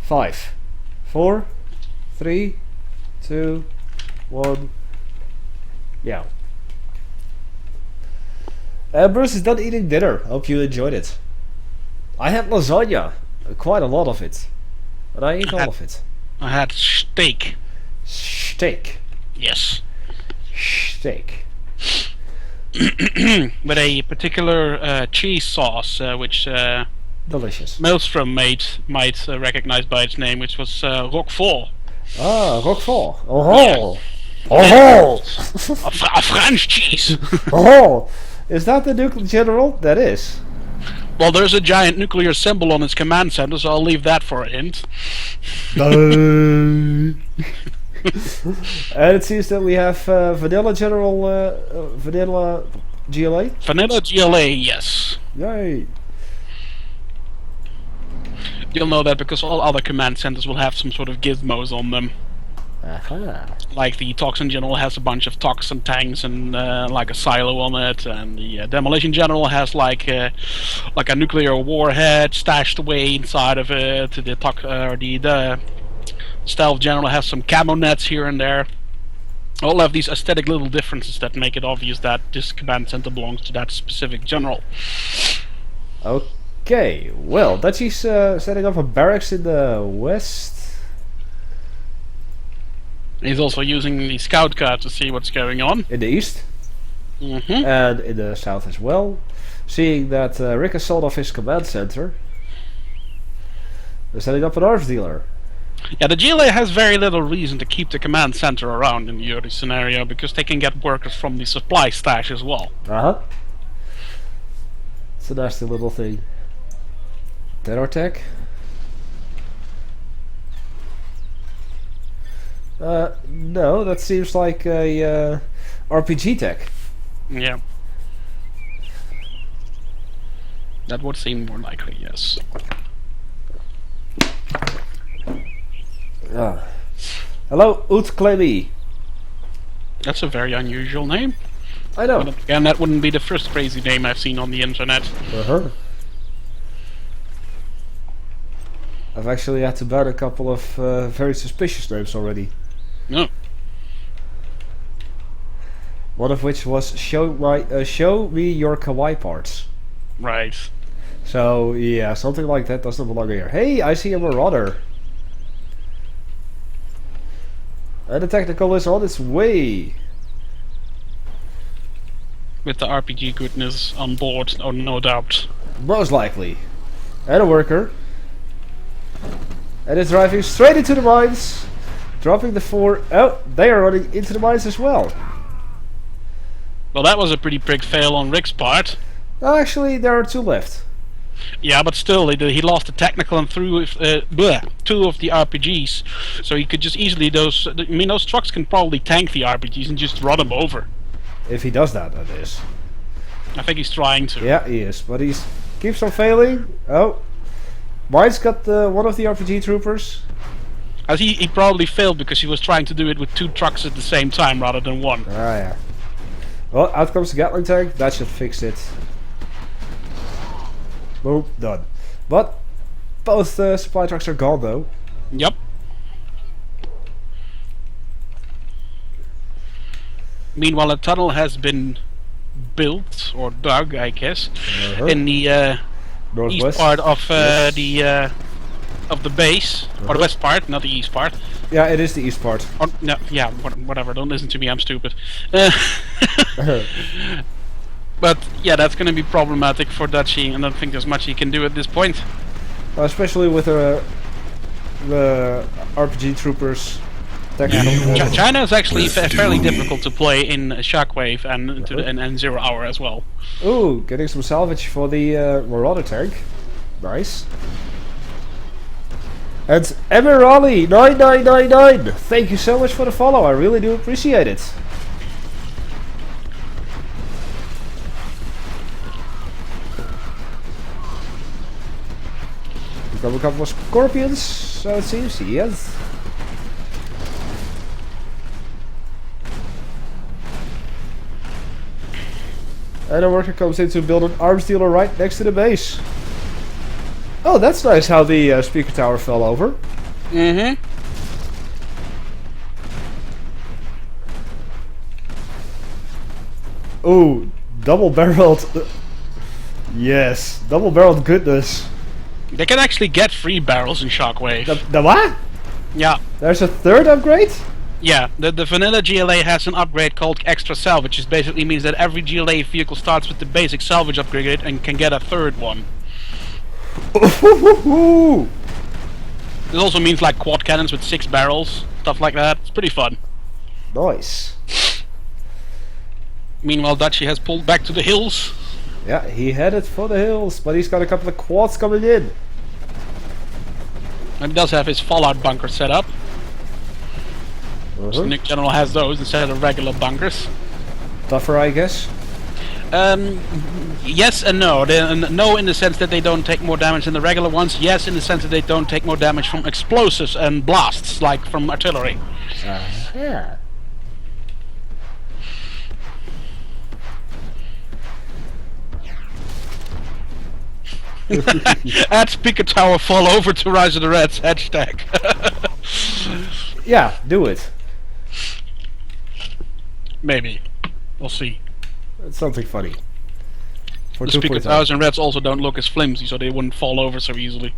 5, 4, 3, 2, 1. Yeah. Bruce is done eating dinner. Hope you enjoyed it. I had lasagna, quite a lot of it, and I ate all of it. I had steak. Steak. Yes. Steak. With a particular cheese sauce, which Delicious. Maelstrom might recognize by its name, which was Roquefort. Ah, Roquefort. Oh, oh, A French cheese! oh. Is that the nuclear general? That is. Well, there's a giant nuclear symbol on its command center, so I'll leave that for a hint. And it seems that we have Vanilla General, Vanilla GLA. Vanilla GLA, yes. Yay. You'll know that because all other command centers will have some sort of gizmos on them. Aha. Like the Toxin General has a bunch of Toxin tanks and like a silo on it, and the Demolition General has like a nuclear warhead stashed away inside of it. The Stealth General has some camo nets here and there. All have these aesthetic little differences that make it obvious that this command center belongs to that specific general. Okay, well, Dutchie's setting up a barracks in the west. He's also using the scout card to see what's going on. In the east. Mm-hmm. And in the south as well. Seeing that Rick has sold off his command center. They're setting up an arms dealer. Yeah, the GLA has very little reason to keep the command center around in the early scenario, because they can get workers from the supply stash as well. Uh-huh. It's a nasty little thing. Terror tech. No, that seems like a RPG tech. Yeah. That would seem more likely, yes. Hello, Utklemi. That's a very unusual name. I know. But again, that wouldn't be the first crazy name I've seen on the internet. Uh-huh. I've actually had to ban a couple of very suspicious names already. No. One of which was show me your kawaii parts. Right. So yeah, something like that doesn't belong here. Hey, I see a marauder. And the technical is on its way. With the RPG goodness on board, oh no doubt. Most likely. And a worker. And it's driving straight into the mines. Dropping the 4. Oh, they are running into the mines as well. Well, that was a pretty big fail on Rick's part. Oh, actually, there are 2 left. Yeah, but still, he lost the technical and threw 2 of the RPGs. So he could just easily those trucks can probably tank the RPGs and just run them over. If he does that, that is. I think he's trying to. Yeah, he is, but he keeps on failing. Oh, mine's got one of the RPG troopers. As he probably failed because he was trying to do it with 2 trucks at the same time rather than 1. Ah, yeah. Well, out comes the Gatling tank. That should fix it. Boom, done. But both supply trucks are gone, though. Yep. Meanwhile, a tunnel has been built or dug, I guess, in the Northwest. east part of the base, or the west part, not the east part. Yeah, it is the east part. Or, no, yeah, whatever. Don't listen to me. I'm stupid. But yeah, that's going to be problematic for Dutchie. I don't think there's much he can do at this point. Especially with the RPG troopers. Yeah. China is actually fairly difficult to play in Shockwave and 0 Hour as well. Ooh, getting some salvage for the Marauder tank. Nice. And Emirali9999, thank you so much for the follow. I really do appreciate it. We've got a couple of scorpions, so it seems. Yes. And a worker comes in to build an arms dealer right next to the base. Oh, that's nice how the speaker tower fell over. Mm-hmm. Ooh, double-barreled. Yes, double-barreled goodness. They can actually get 3 barrels in Shockwave. The what? Yeah. There's a 3rd upgrade? Yeah, the vanilla GLA has an upgrade called Extra Salvage, which basically means that every GLA vehicle starts with the basic salvage upgrade and can get a 3rd one. This also means like quad cannons with 6 barrels. stuff like that. It's pretty fun. Nice. Meanwhile, Dutchy has pulled back to the hills. Yeah, he headed for the hills, but he's got a couple of quads coming in. And he does have his Fallout bunker set up. So Nick General has those instead of regular bunkers. Tougher, I guess. Yes and no. No in the sense that they don't take more damage than the regular ones. Yes in the sense that they don't take more damage from explosives and blasts, like from artillery. Yeah. Add Speaker Tower fall over to Rise of the Reds, hashtag. Yeah, do it. Maybe. We'll see. It's something funny. For The Speaker Towers and Reds also don't look as flimsy, so they wouldn't fall over so easily.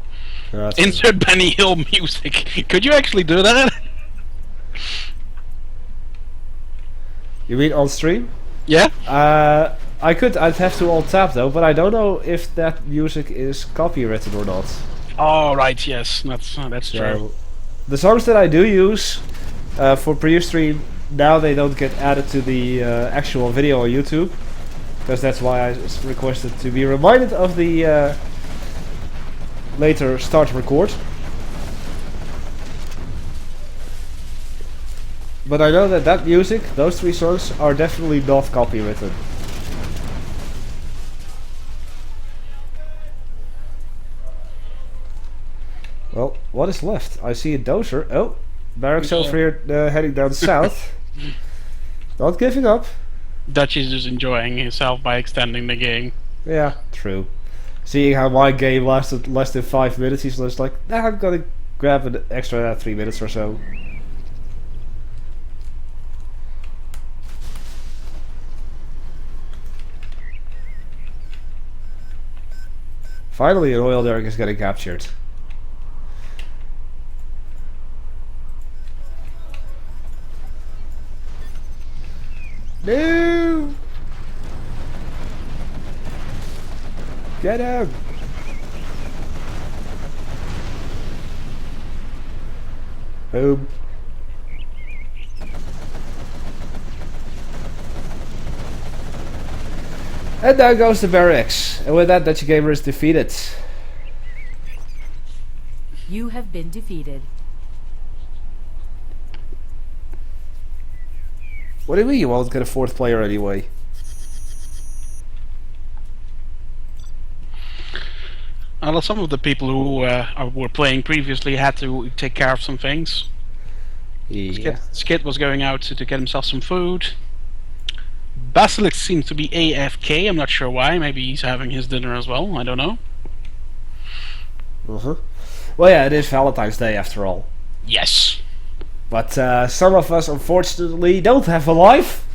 Insert Benny Hill music. Could you actually do that? You mean on stream? Yeah? I could. I'd have to alt tab though, but I don't know if that music is copyrighted or not. Oh right, yes, that's true. The songs that I do use for pre-stream now they don't get added to the actual video on YouTube, because that's why I requested to be reminded of the later start record. But I know that music, those 3 songs, are definitely not copywritten. Well, what is left? I see a dozer. Oh, barracks over here heading down south. Not giving up. Dutch is just enjoying himself by extending the game. Yeah, true. Seeing how my game lasted less than 5 minutes, he's just like, nah, I'm gonna grab an extra 3 minutes or so. Finally, an oil derrick is getting captured. No! Get him! Boom. And down goes the barracks. And with that, Dutch Gamer is defeated. You have been defeated. What do you mean you won't get a 4th player anyway? Well, some of the people who were playing previously had to take care of some things. Yeah. Skid was going out to get himself some food. Basilisk seems to be AFK, I'm not sure why, maybe he's having his dinner as well, I don't know. Well yeah, it is Valentine's Day after all. Yes. But some of us unfortunately don't have a life.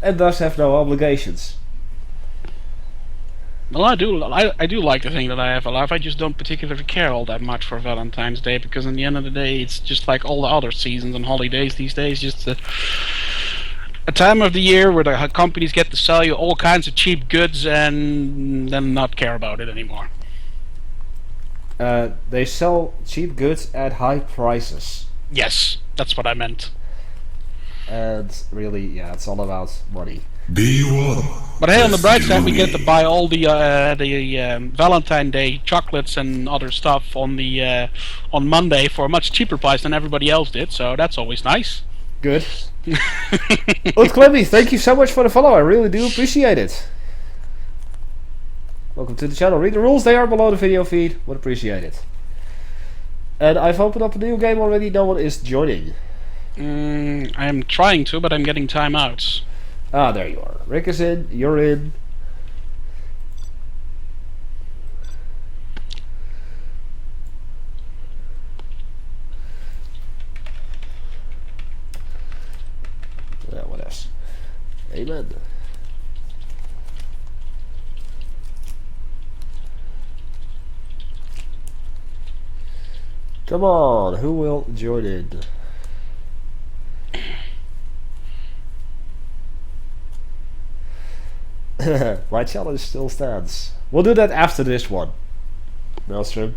And thus have no obligations. Well, I do like to think that I have a life. I just don't particularly care all that much for Valentine's Day, because in the end of the day, it's just like all the other seasons and holidays these days. Just a time of the year where the companies get to sell you all kinds of cheap goods and then not care about it anymore. They sell cheap goods at high prices. Yes, that's what I meant. And really, yeah, it's all about money. Be one. But hey, on the bright side, we get to buy all the Valentine Day chocolates and other stuff on Monday for a much cheaper price than everybody else did. So that's always nice. Good. Clemmy, thank you so much for the follow. I really do appreciate it. Welcome to the channel. Read the rules, they are below the video feed. Would appreciate it. And I've opened up a new game already. No one is joining. I am trying to, but I'm getting timeouts. Ah, there you are. Rick is in. You're in. Yeah, what else? Amen. Come on, who will join in? My challenge still stands. We'll do that after this one. Maelstrom.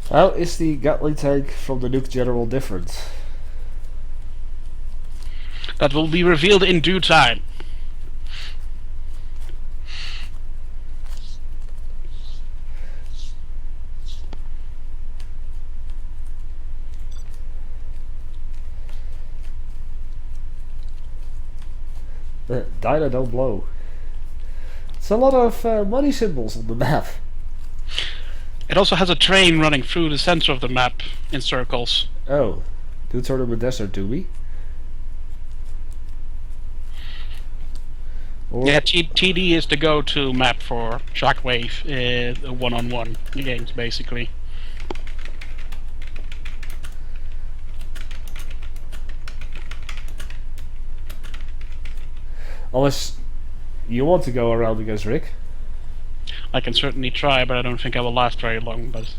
How is the Gatling tank from the Nuke General different? That will be revealed in due time. Dyna don't blow. It's a lot of money symbols on the map. It also has a train running through the center of the map in circles. Oh, do Tournament Desert, do we? Or Yeah, TD is the go-to map for Shockwave one-on-one games, basically. unless you want to go around against Rick. I can certainly try, but I don't think I will last very long. But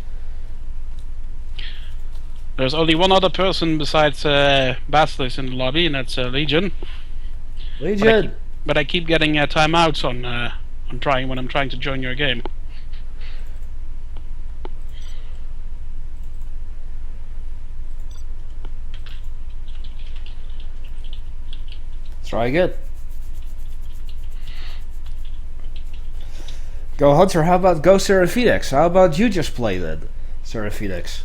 there's only one other person besides Basilisk in the lobby, and that's Legion. Legion! But I keep getting timeouts on trying when I'm trying to join your game. Let's try again. Go Hunter, how about go Seraphinex? How about you just play then, Seraphinex?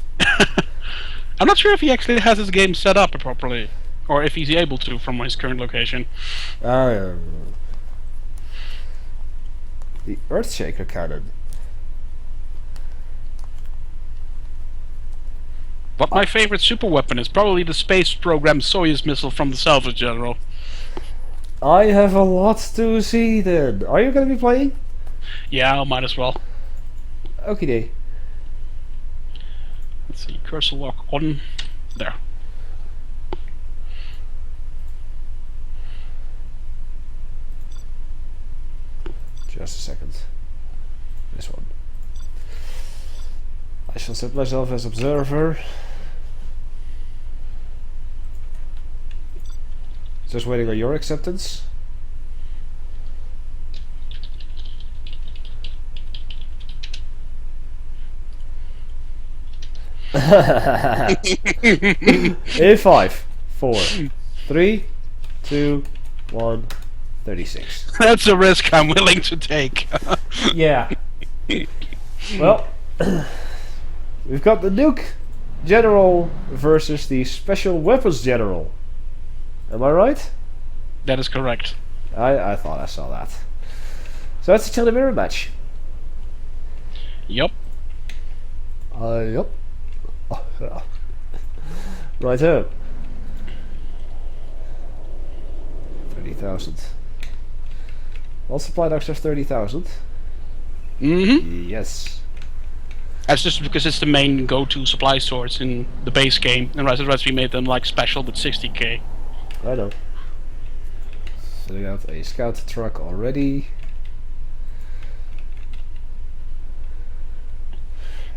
I'm not sure if he actually has his game set up properly, or if he's able to from his current location. The Earthshaker cannon. But my favorite super weapon is probably the space-programmed Soyuz missile from the Salvage General. I have a lot to see then. Are you going to be playing? Yeah, I might as well. Okie day. Let's see, cursor lock on. There. Just a second. This one. I shall set myself as observer. Just waiting on your acceptance. In 5, 4, 3, 2, 1, 36. That's a risk I'm willing to take. Yeah. Well, we've got the Nuke General versus the Special Weapons General. Am I right? That is correct. I thought I saw that. So that's a China mirror match. Yup. Yep. Righto. 30,000. Well, supply dogs have 30,000. Mm-hmm. Yes. That's just because it's the main go-to supply source in the base game, and Rise of the Reds we made them like special with 60k. I know. So we have a scout truck already.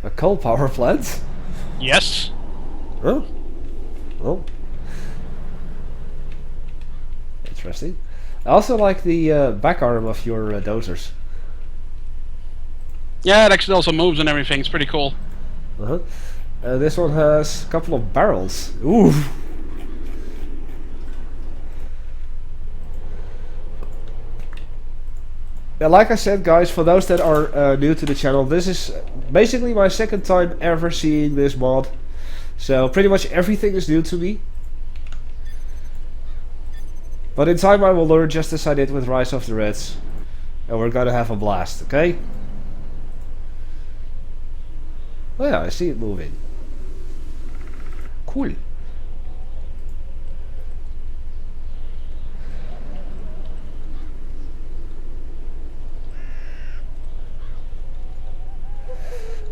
A coal power plant? Yes. Oh. Oh. Interesting. I also like the back arm of your dozers. Yeah, it actually also moves and everything. It's pretty cool. Uh-huh. This one has a couple of barrels. Ooh. Yeah, like I said, guys, for those that are new to the channel, this is basically my second time ever seeing this mod. So pretty much everything is new to me. But in time I will learn just as I did with Rise of the Reds. And we're gonna have a blast, okay? Oh yeah, I see it moving. Cool.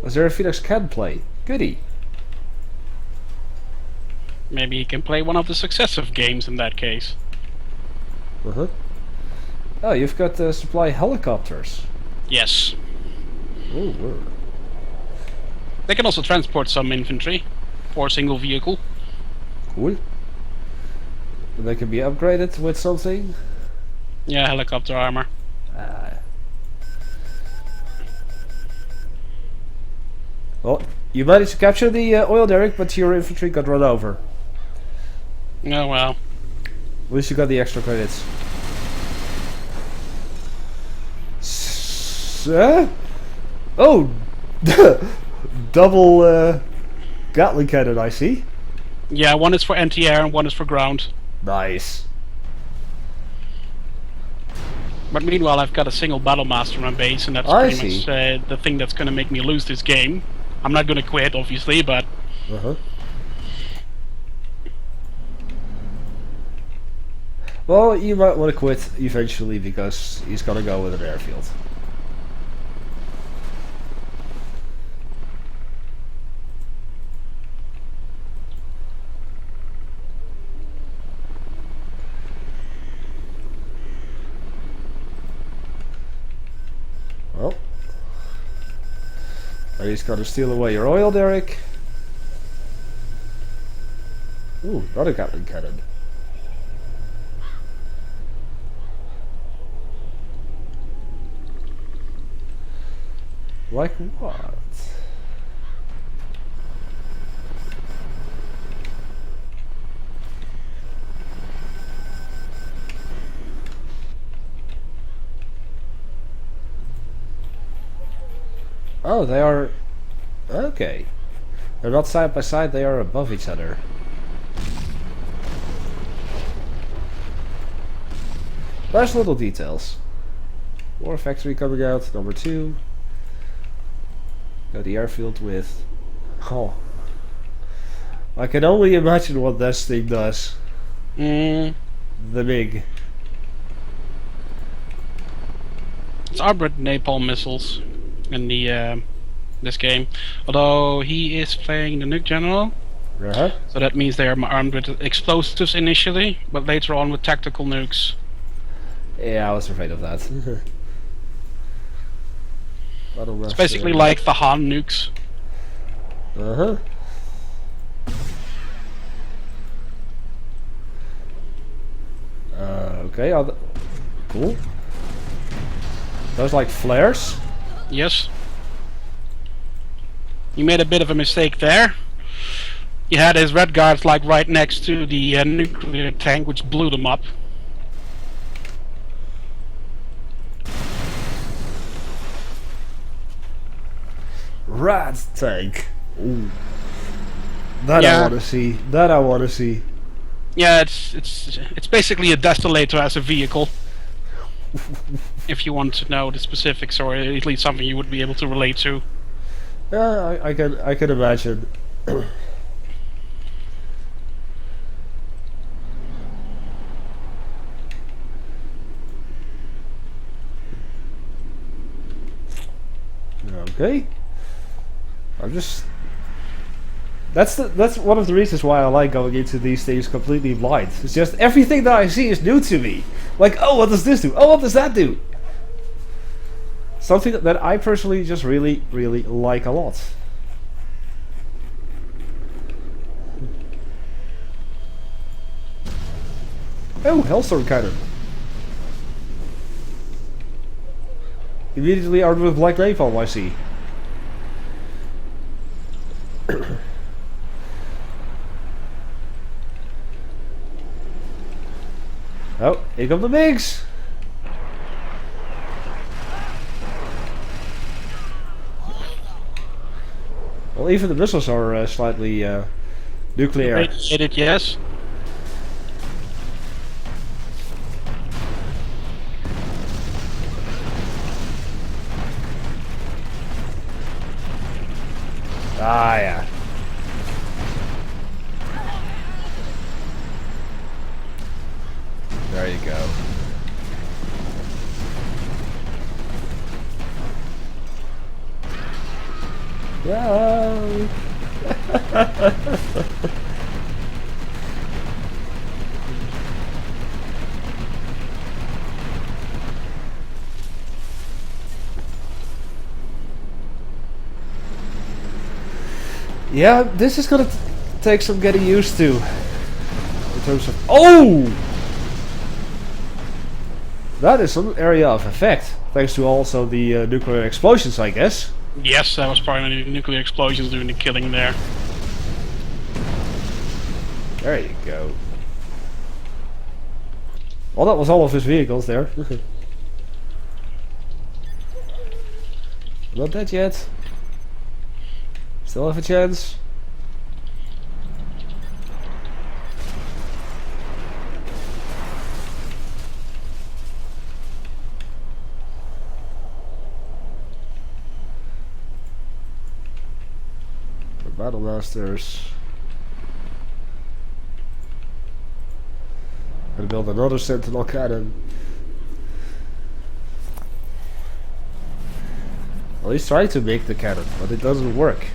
Was there a Phoenix can play? Goody. Maybe he can play one of the successive games in that case. Uh-huh. Oh, you've got supply helicopters. Yes. Oh, whoa. They can also transport some infantry for a single vehicle. Cool. And they can be upgraded with something? Yeah, helicopter armor. Well, You managed to capture the oil derrick, but your infantry got run over. Oh well. At least you got the extra credits. Oh! Double Gatling cannon, I see. Yeah, one is for anti-air and one is for ground. Nice. But meanwhile, I've got a single battle master on my base, and that's pretty much the thing that's going to make me lose this game. I'm not going to quit, obviously, but... Well, you might want to quit eventually, because he's going to go with an airfield. Well, now he's got to steal away your oil derrick. Ooh, not a Gatling cannon. Like what? Oh, they are... Okay. They're not side by side, they are above each other. Nice little details. War factory coming out, number 2. Got the airfield with... Oh. I can only imagine what this thing does. The MiG. It's armed with napalm missiles in the this game. Although he is playing the Nuke General. So that means they are armed with explosives initially, but later on with tactical nukes. Yeah, I was afraid of that. It's basically like the Han nukes. Okay, cool. Those like flares? Yes. You made a bit of a mistake there. You had his red guards like right next to the nuclear tank, which blew them up. Rat tank. Ooh. That I want to see. That I want to see. Yeah, it's basically a desolator as a vehicle. If you want to know the specifics, or at least something you would be able to relate to. Yeah, I can imagine. Okay. That's one of the reasons why I like going into these things completely blind. It's just everything that I see is new to me. Like, oh, what does this do? Oh, what does that do? Something that I personally just really, really like a lot. Oh, Hellstorm cannon. Immediately armed with black napalm, I see. Oh, here come the MiGs! Well, even the missiles are slightly nuclear. Radiated, yes. Ah, yeah. There you go. Yeah. Yeah, this is gonna take some getting used to. In terms of... Oh! That is some area of effect. Thanks to also the nuclear explosions, I guess. Yes, that was probably nuclear explosions doing the killing there. There you go. Well, that was all of his vehicles there. Not dead yet. Still have a chance. The Battle Masters. Gonna build another sentinel cannon. Well, he's trying to make the cannon, but it doesn't work.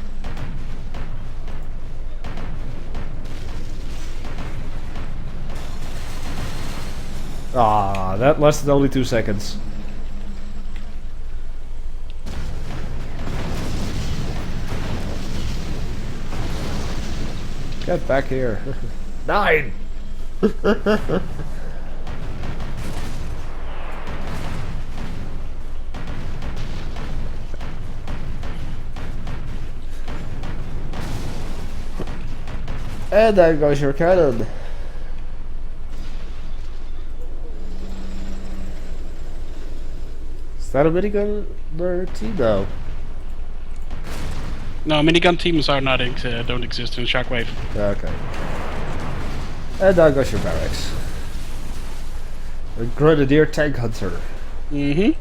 Ah, that lasted only 2 seconds. Get back here. 9! And there goes your cannon. Is that a minigun team now? No, minigun teams are not don't exist in Shockwave. Okay. And there goes your barracks. A Grenadier Tank Hunter. Mm-hmm.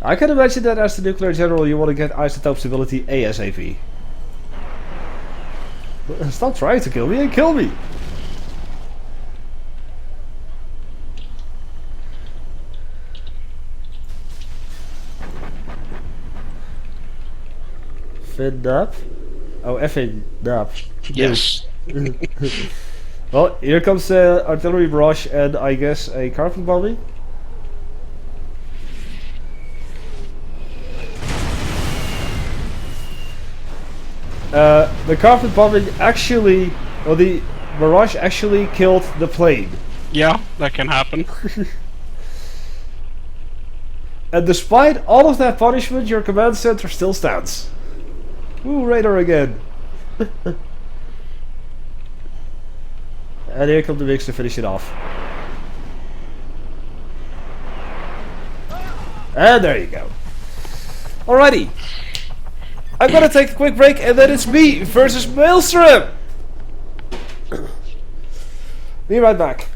I can imagine that as the nuclear general you want to get isotope stability ASAP. Stop trying to kill me and kill me! Fin nap? Oh, effing nap. Yes. Well, here comes artillery barrage and I guess a carpet bombing. The carpet bombing actually, well, the barrage actually killed the plane. Yeah, that can happen. And despite all of that punishment, your command center still stands. Ooh, radar again. And here come the MiGs to finish it off. And there you go. Alrighty. I'm gonna take a quick break and then it's me versus Maelstrom! Be right back.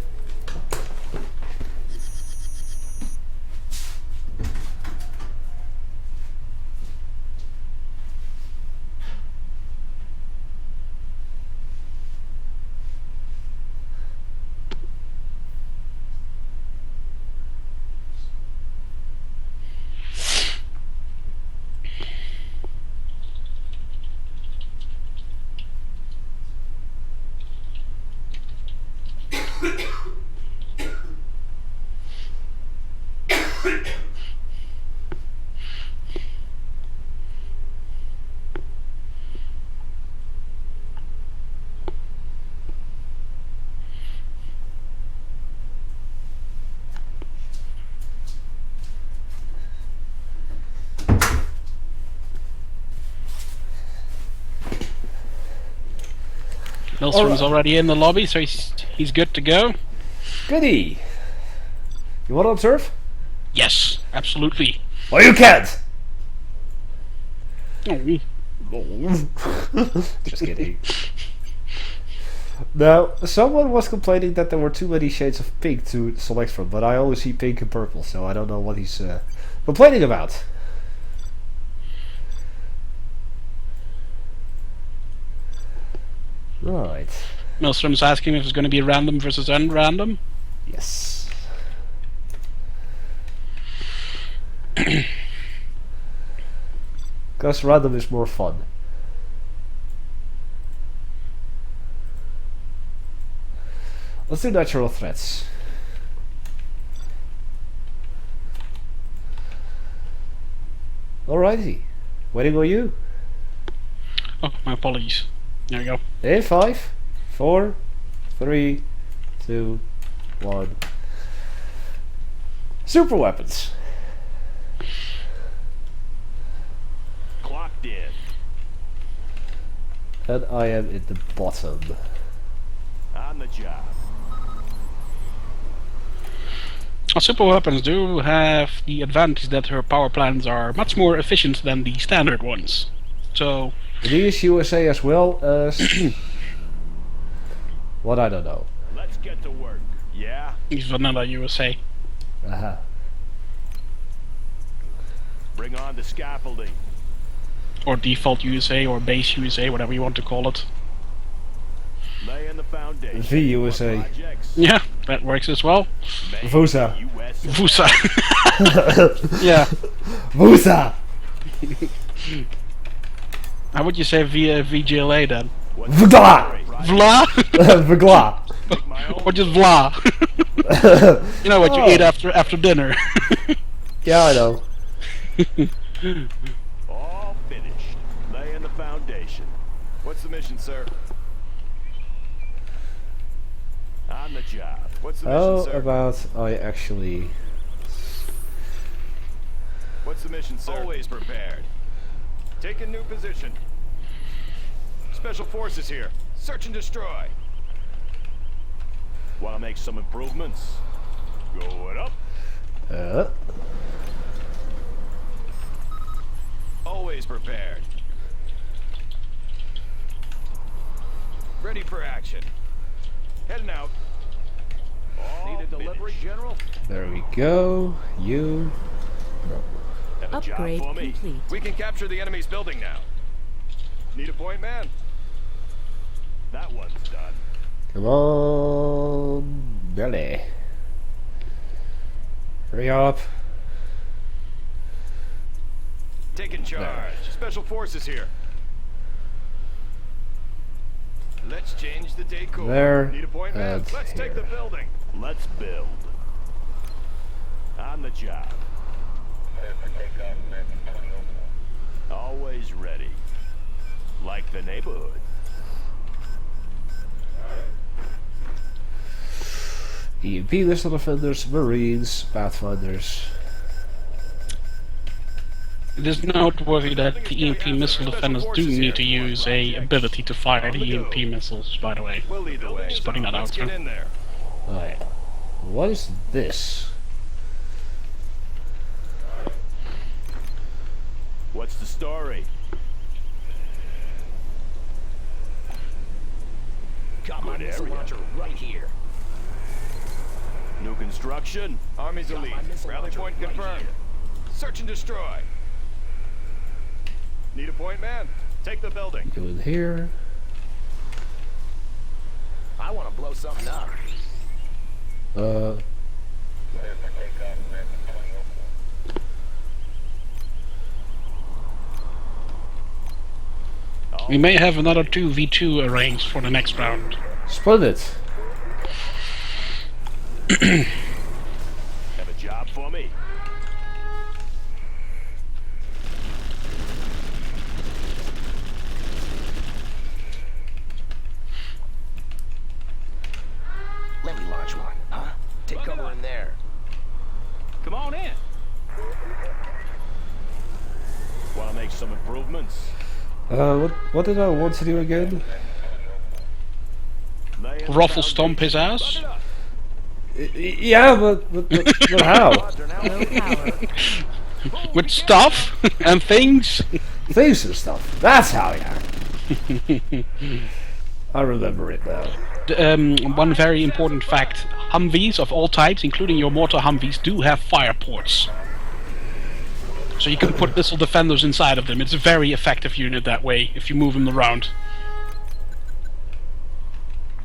Maelstrom's already in the lobby, so he's good to go. Goody! You want to observe? Yes, absolutely. Well, you can't! Oh. Just kidding. Now, someone was complaining that there were too many shades of pink to select from, but I only see pink and purple, so I don't know what he's complaining about. Right. Maelstrom's asking if it's going to be random versus unrandom. Yes. Because random is more fun. Let's do natural threats. Alrighty. Waiting on you. Oh, my apologies. There we go. In 5, 4, 3, 2, 1. Super weapons. And I am in the bottom. On the job. Super weapons do have the advantage that her power plants are much more efficient than the standard ones. So These USA as well as what I don't know. Let's get to work. Yeah? these vanilla USA. Aha. Bring on the scaffolding. Or default USA or base USA, whatever you want to call it. Laying the foundation. V USA. Projects. Yeah, that works as well. Made Vusa. US. Vusa. Yeah. Vusa! How would you say VGLA then? Vgla! Vla? Vgla! Or just Vla? You know what you eat after dinner. Yeah, I know. All finished. Laying the foundation. What's the mission, sir? On the job. What's the mission, How sir? about I actually... What's the mission, sir? Always prepared. Take a new position. Special forces here. Search and destroy. Want to make some improvements? Going up. Always prepared. Ready for action. Heading out. Need a delivery, General? There we go. You... Have a Upgrade job for me. complete. We can capture the enemy's building now. Need a point, man? That one's done. Come on, Billy. Hurry up. Taking charge. Special forces here. Let's change the decor. There, Need a point, man? and Let's take the here. building. Let's build. On the job. Always ready. Like the neighborhood. EMP missile defenders, Marines, Pathfinders. It is noteworthy that the EMP missile defenders do need to use a ability to fire the EMP missiles, by the way. We'll lead the way. Just putting that Let's out get there. in there. Alright. What is this? What's the story? Got my Good missile area. launcher right here. New construction. Army's Got elite. my missile Rally launcher point right confirmed. here. Search and destroy. Need a point, man? Take the building. Go in here. I want to blow something up. We may have another 2v2 arranged for the next round. Splendid. Have a job for me. Let me launch one, huh? Take cover in there. Come on in. Want to make some improvements? What did I want to do again? Lay in the Ruffle stomp his foundation. ass? Yeah, but how? Roger, now. Low power. With stuff and things? Things and stuff. That's how, yeah. I remember it now. One very important fact. Humvees of all types, including your mortar Humvees, do have fire ports. So you can put missile defenders inside of them. It's a very effective unit that way, if you move them around.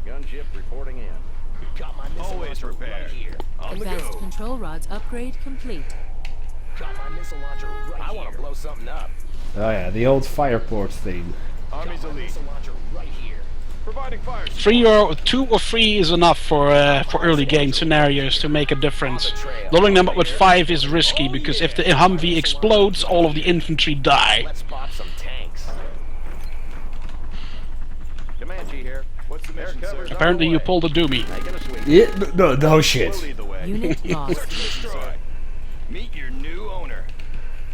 Gunship reporting in. Got my missile Always launcher prepared. right here. On the Advanced go. control rods upgrade complete. Got my missile launcher right here. I want to blow something up. Oh yeah, the old fireport thing. Army's Got my elite. missile launcher right here. Providing fire. 2 or 3 is enough for early game scenarios to make a difference. Loading them up with 5 is risky because if the Humvee explodes, all of the infantry die. Let's pop some tanks. Comanche here. What's the mission, sir? Apparently you pulled a Doomie. Making a sweep. Yeah, no We'll shit. lead the way. Unit lost. Search and destroy. Meet your new owner.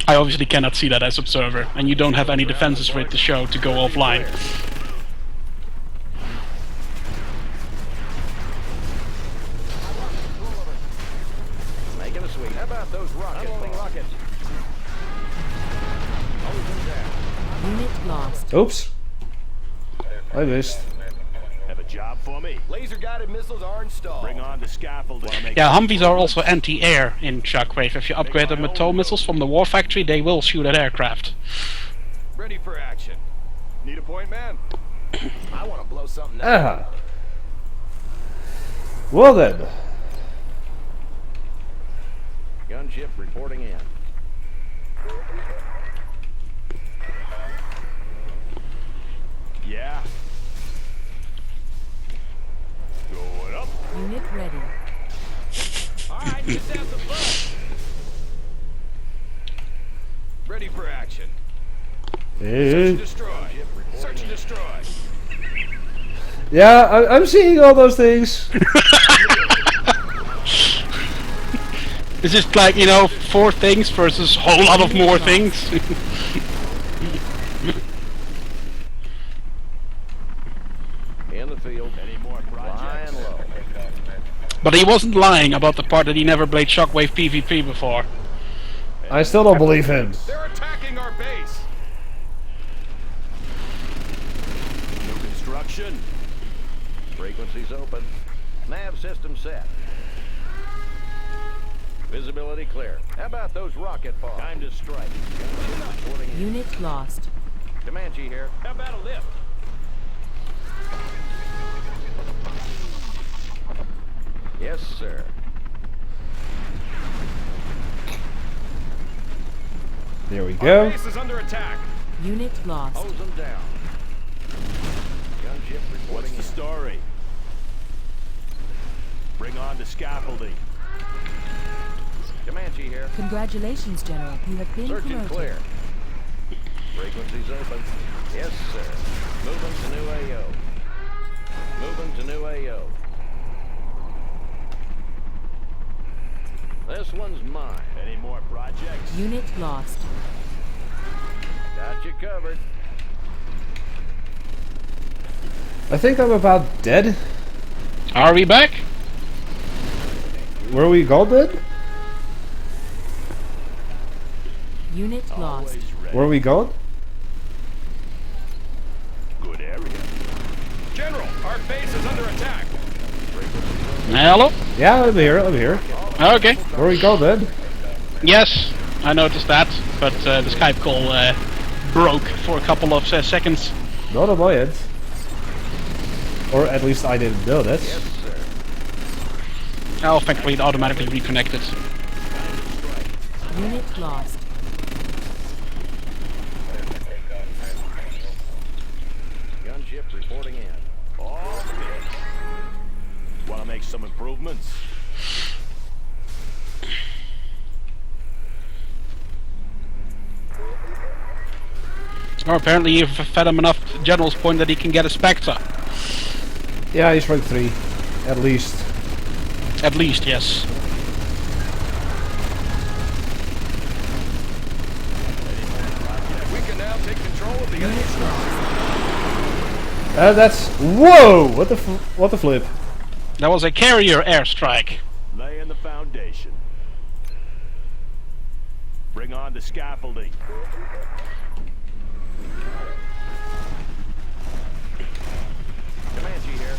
I obviously cannot see that as observer, and you don't have any defenses for it to show to go offline. rockets. Hold them down. Unit lost. Oops. I missed. Have a job for me. Laser-guided missiles are installed. Bring on the scaffolding. Yeah, Humvees are also anti-air in Shockwave. If you upgrade them with tow missiles from the war factory, they will shoot at aircraft. Ready for action. Need a point, man? I want to blow something up. Ah. Well then. Gunship reporting in. Yeah. Going up. Unit ready. Alright, just have some fun. Ready for action. Search and destroy. Search and destroy. Yeah, I'm seeing all those things. It's just like, you know, 4 things versus a whole lot of more things. In the field. Any more projects? Flying low. But he wasn't lying about the part that he never played Shockwave PvP before. I still don't believe him. They're attacking our base. New construction. Frequencies open. Nav system set. Visibility clear. How about those rocket bombs? Time to strike. Gunship reporting in. Unit lost. Comanche here. How about a lift? Yes, sir. There we Our go. base is under attack. Unit lost. Hose them down. Gunship What's reporting the in. story? Bring on the scaffolding. Comanche here. Congratulations, General. You have been Search and promoted. clear. Frequencies open. Yes, sir. Moving to new AO. Moving to new AO. This one's mine. Any more projects? Unit lost. Got you covered. I think I'm about dead. Are we back? Were we gone then? Unit lost. Always ready. Were we gone? Good area. General, our base is under attack. Hello? Yeah, I'm here. I'm here. Okay. Were we gone then? Yes, I noticed that, but the Skype call broke for a couple of seconds. Not on my end. Or at least I didn't know that. Yes, sir. Oh, thankfully it automatically reconnected. Unit lost. Gunship reporting in. Oh, want to make some improvements? Or apparently you've fed him enough General's point that he can get a Spectre. Yeah, he's rank 3. At least. At least, yes. We can now take control of the enemy. That's... Whoa! What the flip? That was a carrier airstrike. Laying the foundation. Bring on the scaffolding. Comanche here.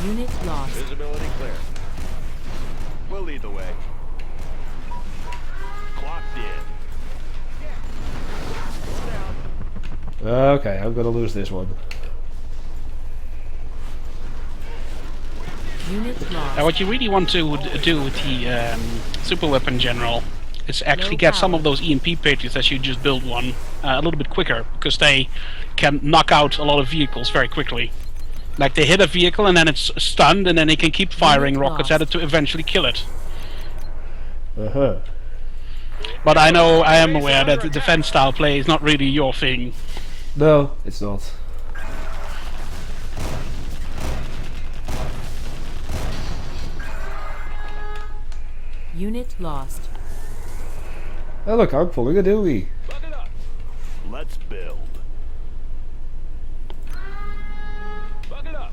Unit lost. Visibility clear. We'll lead the way. Clocked in. Okay, I'm gonna lose this one. Unit lost. Now what you really want to do with the super weapon General is actually get some of those EMP Patriots as you just build one a little bit quicker, because they can knock out a lot of vehicles very quickly. Like they hit a vehicle and then it's stunned, and then they can keep firing rockets at it to eventually kill it. Uh-huh. But I am aware that the defense style play is not really your thing. No, it's not. Unit lost. Oh look, I'm pulling a doogie. Buck it up. Let's build. Buck it up.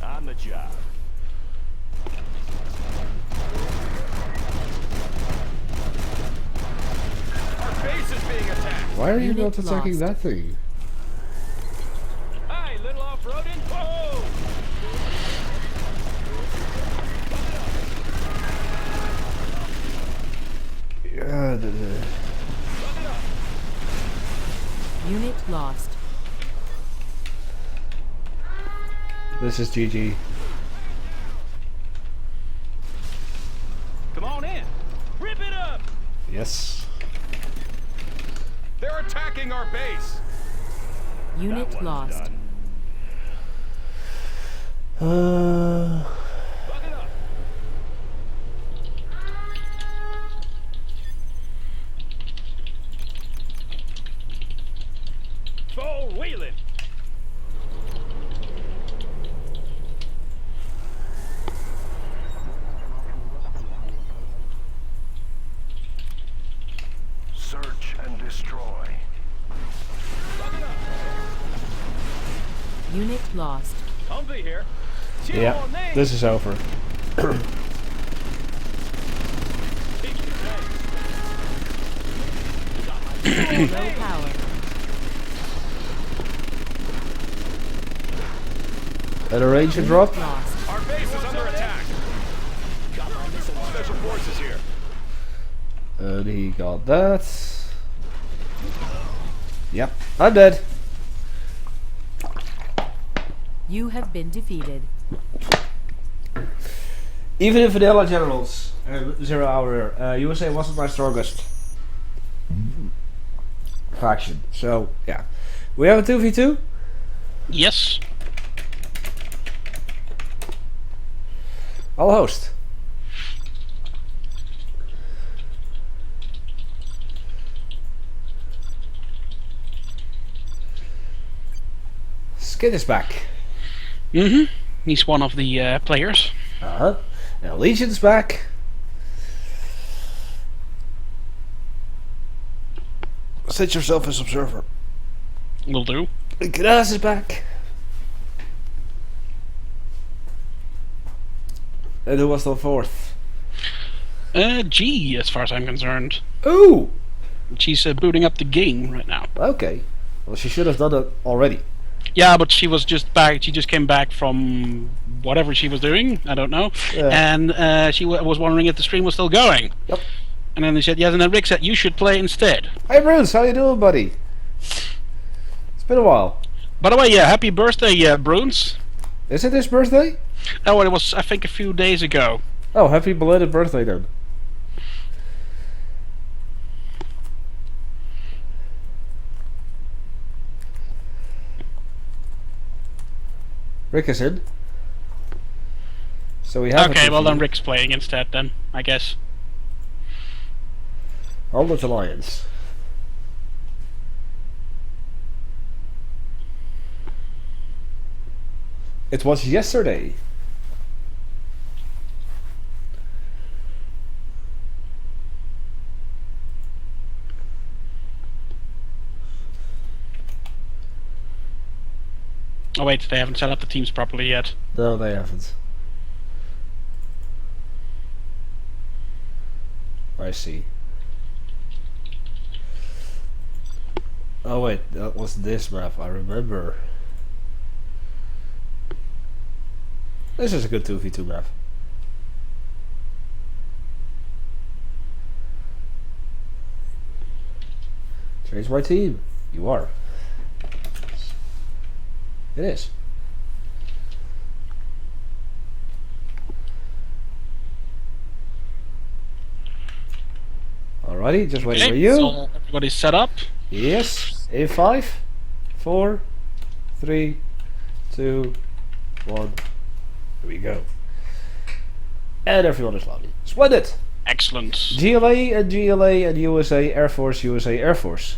On the job. Why are you Unit not attacking lost. that thing? Hey, little off-roading. Whoa! Yeah, Unit lost. this is GG. Come on in. Rip it up. Yes. They're attacking our base. Unit That one's lost. done. Buck it up. Full wheeling. Search and destroy. Buck it up. Unit lost. Humvee here. Chill Yeah, on me. this is over. Keep it safe. Low power. At a range and drop. Lost. Our base is under attack. Special forces here. And he got that. Yep, I'm dead. You have been defeated. Even in vanilla generals, 0 hour, USA wasn't my strongest faction. So, yeah. We have a 2v2? Yes. I'll host. Skid is back. Mm-hmm. He's one of the players. Uh-huh. Now Legion's back. Set yourself as observer. Will do. Graz is back. And who was the fourth? G, as far as I'm concerned. Ooh! She's booting up the game right now. Okay. Well, she should have done it already. Yeah, but she was just back. She just came back from whatever she was doing. I don't know. Yeah. And she was wondering if the stream was still going. Yep. And then they said yes. And then Rick said you should play instead. Hey Bruce, how you doing, buddy? It's been a while. By the way, yeah, happy birthday, Bruce. Is it his birthday? Oh, it was I think a few days ago. Oh, happy belated birthday then. Rick is in. So we have Okay, a well then TV. Rick's playing instead then, I guess. Helmet Alliance. It was yesterday. Oh wait, they haven't set up the teams properly yet. No, they haven't. I see. Oh wait, that was this map, I remember. This is a good 2v2 map. Change my team. You are. It is. Alrighty, just waiting for you. So everybody's set up. Yes. In 5, 4, 3, 2, 1. Here we go. And everyone is loaded. Splendid! Excellent. GLA and GLA and USA Air Force, USA Air Force.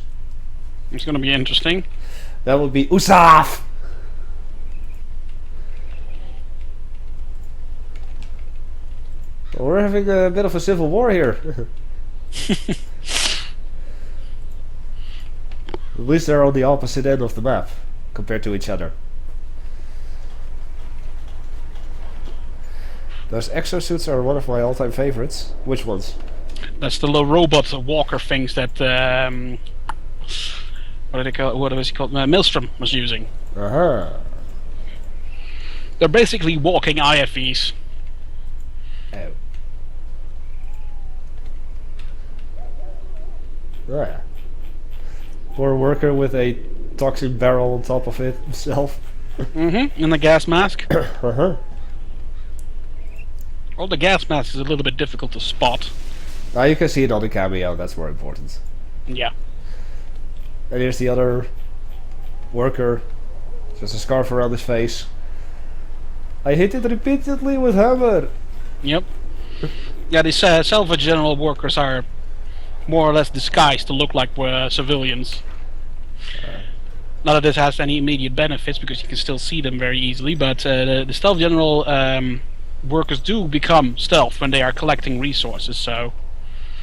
It's gonna be interesting. That would be USAF! We're having a bit of a civil war here. At least they're on the opposite end of the map compared to each other. Those exosuits are one of my all-time favorites. Which ones? That's the little robot walker things that what was he called? Maelstrom was using. Uh-huh. They're basically walking IFVs. Oh. Yeah. Poor worker with a toxic barrel on top of it himself. Mm-hmm. And the gas mask. Uh-huh. Well, the gas mask is a little bit difficult to spot. Now you can see it on the cameo, that's more important. Yeah. And here's the other worker. Just a scarf around his face. I hit it repeatedly with hammer. Yep. Yeah, these salvage general workers are more or less disguised to look like civilians. Not that this has any immediate benefits, because you can still see them very easily, but the stealth general workers do become stealth when they are collecting resources, so...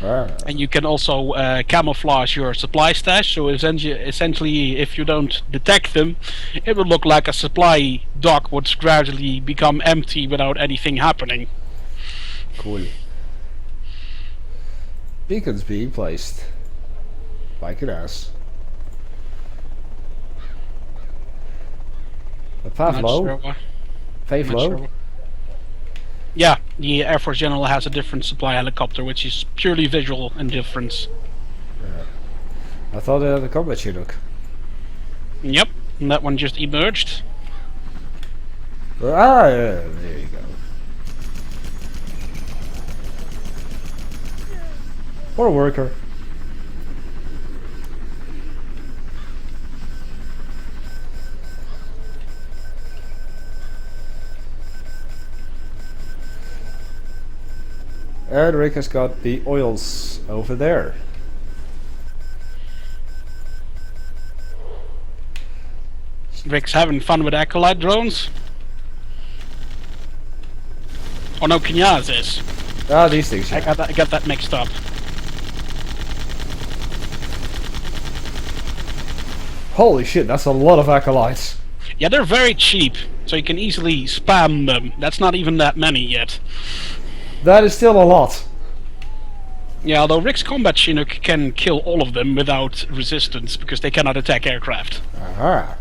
And you can also camouflage your supply stash, so essentially if you don't detect them, it would look like a supply dock would gradually become empty without anything happening. Cool. Beacons being placed. Like an ass. A path low. Faith low. Yeah, the Air Force General has a different supply helicopter, which is purely visual and different. I thought it had a combat Chinook. Yep, and that one just emerged. Ah, yeah, there you go. Poor worker. And Rick has got the oils over there. Rick's having fun with Acolyte drones. Oh no, Kenyaz is. Ah, these things. Yeah. I got that mixed up. Holy shit, that's a lot of acolytes. Yeah, they're very cheap, so you can easily spam them. That's not even that many yet. That is still a lot. Yeah, although Rick's combat Chinook can kill all of them without resistance, because they cannot attack aircraft. Aha.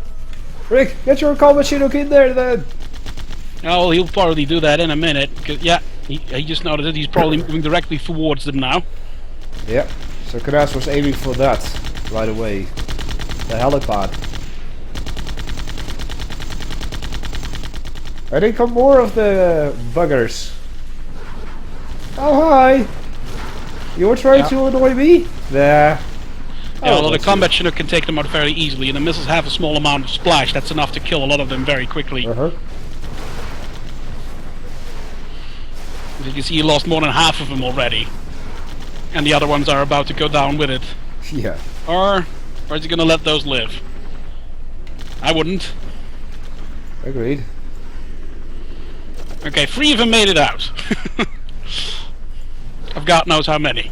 Rick, get your combat Chinook in there then! Oh, he'll probably do that in a minute. Yeah, he just noticed that he's probably moving directly towards them now. Yep, so Kras was aiming for that right away. The helipad. I think come more of the buggers. Oh hi! You were trying to annoy me? There. Yeah, although the combat Chinook can take them out very easily, and the missiles have a small amount of splash, that's enough to kill a lot of them very quickly. Uh-huh. As you can see, he lost more than half of them already. And the other ones are about to go down with it. Yeah. Or is he gonna let those live? I wouldn't. Agreed. Okay, 3 of them made it out. I've God knows how many.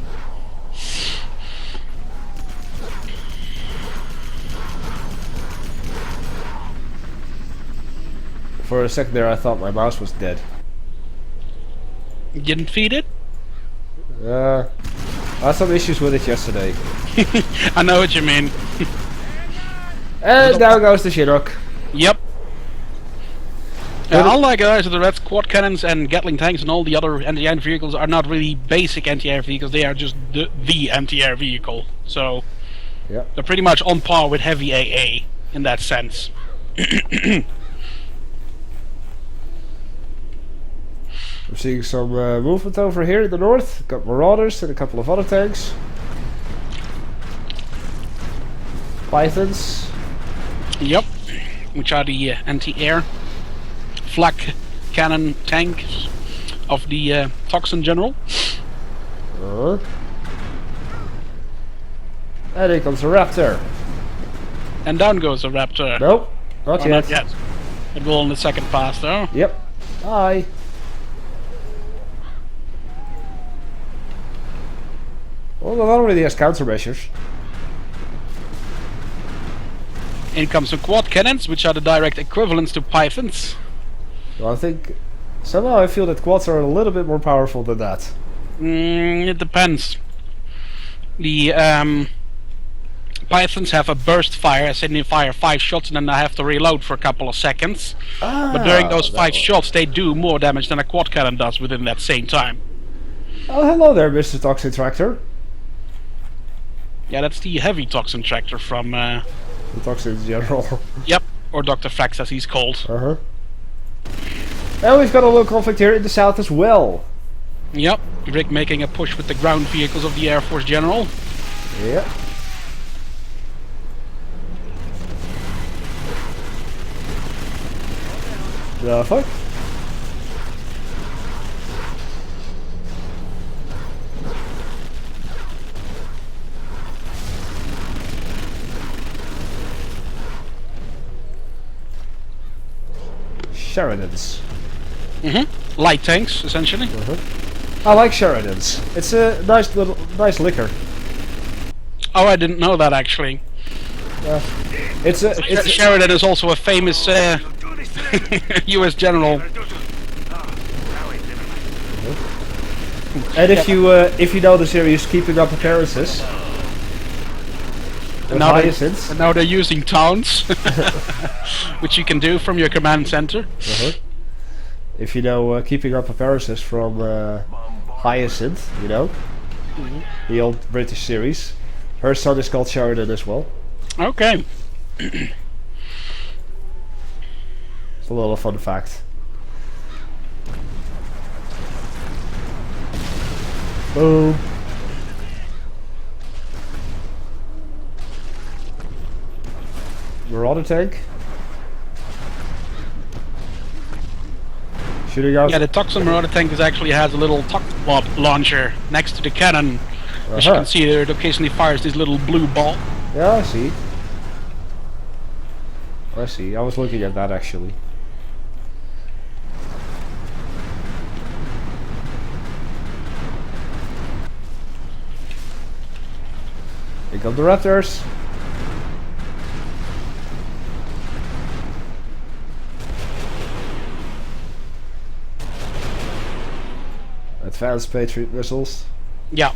For a second there I thought my mouse was dead. You didn't feed it? I had some issues with it yesterday. I know what you mean. And down goes the Chinook. Yep. Unlike the Red's quad cannons and Gatling tanks and all the other anti-air vehicles are not really basic anti-air vehicles, they are just the anti-air vehicle. So yep. They're pretty much on par with heavy AA in that sense. I'm seeing some movement over here in the north. Got Marauders and a couple of other tanks. Pythons. Yep. Which are the anti-air flak cannon tanks of the Toxin General. And here comes a Raptor. And down goes a Raptor. Nope, not yet. Not yet. It will on the second pass though. Yep. Hi. Well, that already has countermeasures. In comes some quad cannons, which are the direct equivalents to Pythons. Well, I think somehow I feel that quads are a little bit more powerful than that. Pythons have a burst fire, as in they fire 5 shots and then I have to reload for a couple of seconds. But during those 5 shots, they do more damage than a quad cannon does within that same time. Oh, hello there, Mr. Toxin Tractor. Yeah, that's the heavy Toxin tractor from... The Toxin General. Yep, or Dr. Frax as he's called. And we've got a little conflict here in the south as well. Yep, Rick making a push with the ground vehicles of the Air Force General. Yeah. The fuck? Sheridans. Light tanks, essentially. I like Sheridans. It's a nice liquor. Oh, I didn't know that actually. It's Sheridan is also a famous U.S. general. And if you know the series Keeping Up Appearances, now they're using towns, which you can do from your command center. If you know Keeping Up Appearances from Hyacinth, you know, the old British series, her son is called Sheridan as well. Okay. It's a little fun fact. Boom. Marauder tank. Shooting out. Yeah, the Toxin Marauder tank actually has a little Toxin Bob launcher next to the cannon. As you can see there, it occasionally fires this little blue ball. Yeah, I see. I see. I was looking at that actually. Here come the Raptors. Advanced Patriot missiles. Yeah.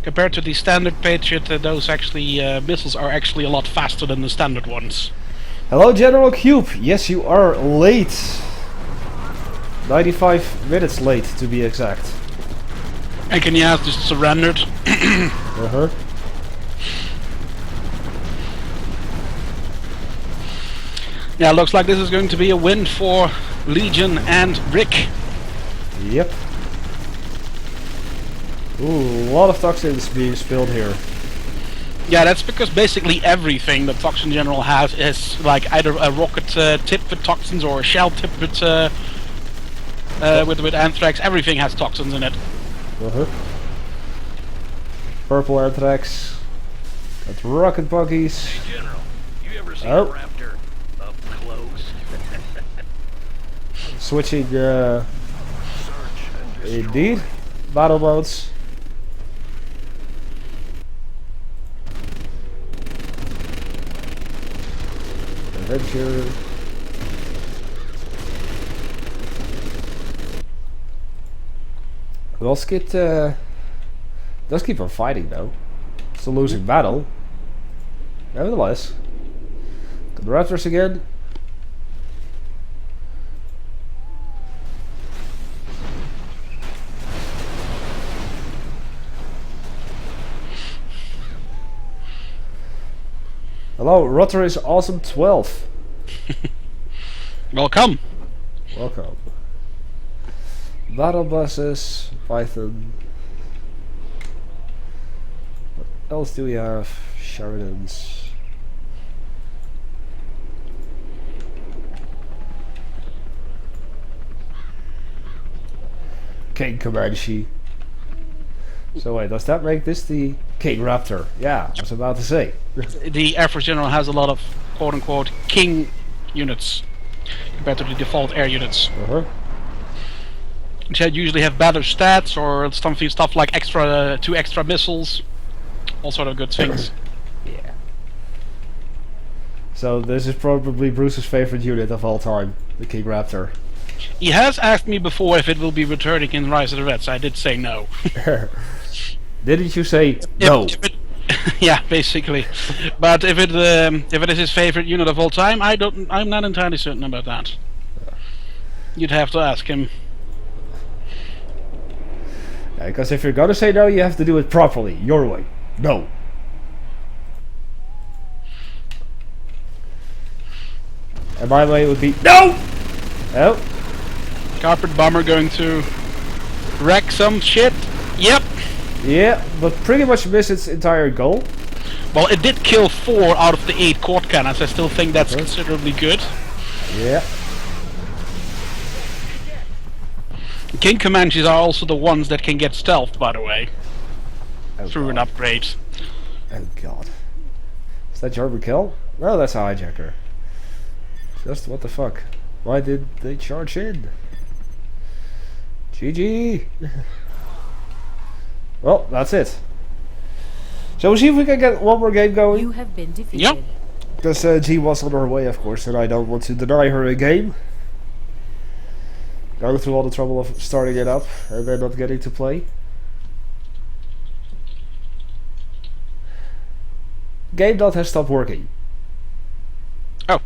Compared to the standard Patriot, those actually missiles are actually a lot faster than the standard ones. Hello, General Cube. Yes, you are late. 95 minutes late, to be exact. And can you have just surrendered? Yeah, looks like this is going to be a win for Legion and Rick. Yep. Ooh, a lot of toxins being spilled here. Yeah, that's because basically everything the Toxin General has is like either a rocket tipped with toxins or a shell tipped with anthrax. Everything has toxins in it. Purple anthrax. Got rocket buggies. Hey, General, you ever seen a raptor up close? Switching, indeed, battle modes. Adventure. Well, Skit does keep on fighting though. It's a losing battle. Nevertheless. Got the Raptors again. Hello, Rotter is awesome 12. Welcome. Welcome. Battle buses, Python. What else do we have? Sheridans. King Comanche. So wait, does that make this the King Raptor? Yeah, I was about to say. The Air Force General has a lot of quote-unquote King units compared to the default air units. Which usually have better stats or stuff like extra 2 extra missiles, all sort of good things. Yeah. So this is probably Bruce's favorite unit of all time, the King Raptor. He has asked me before if it will be returning in Rise of the Reds. I did say no. Didn't you say no? Yeah, basically. But if it is his favorite unit of all time, I'm not entirely certain about that. You'd have to ask him. Yeah, because if you're gonna say no, you have to do it properly, your way. No. And my way would be no. Oh. Carpet bomber going to wreck some shit. Yep. Yeah, but pretty much missed its entire goal. Well, it did kill 4 out of the 8 quad cannons. I still think that's considerably good. Yeah. King Comanches are also the ones that can get stealth, by the way, through an God. upgrade. Oh god. Is that German kill? No, that's a hijacker. Just what the fuck? Why did they charge in? GG! Well, that's it. Shall we see if we can get one more game going? You have been defeated. Yep. Because G was on her way, of course, and I don't want to deny her a game. Going through all the trouble of starting it up and then not getting to play. Game dot has stopped working. Oh.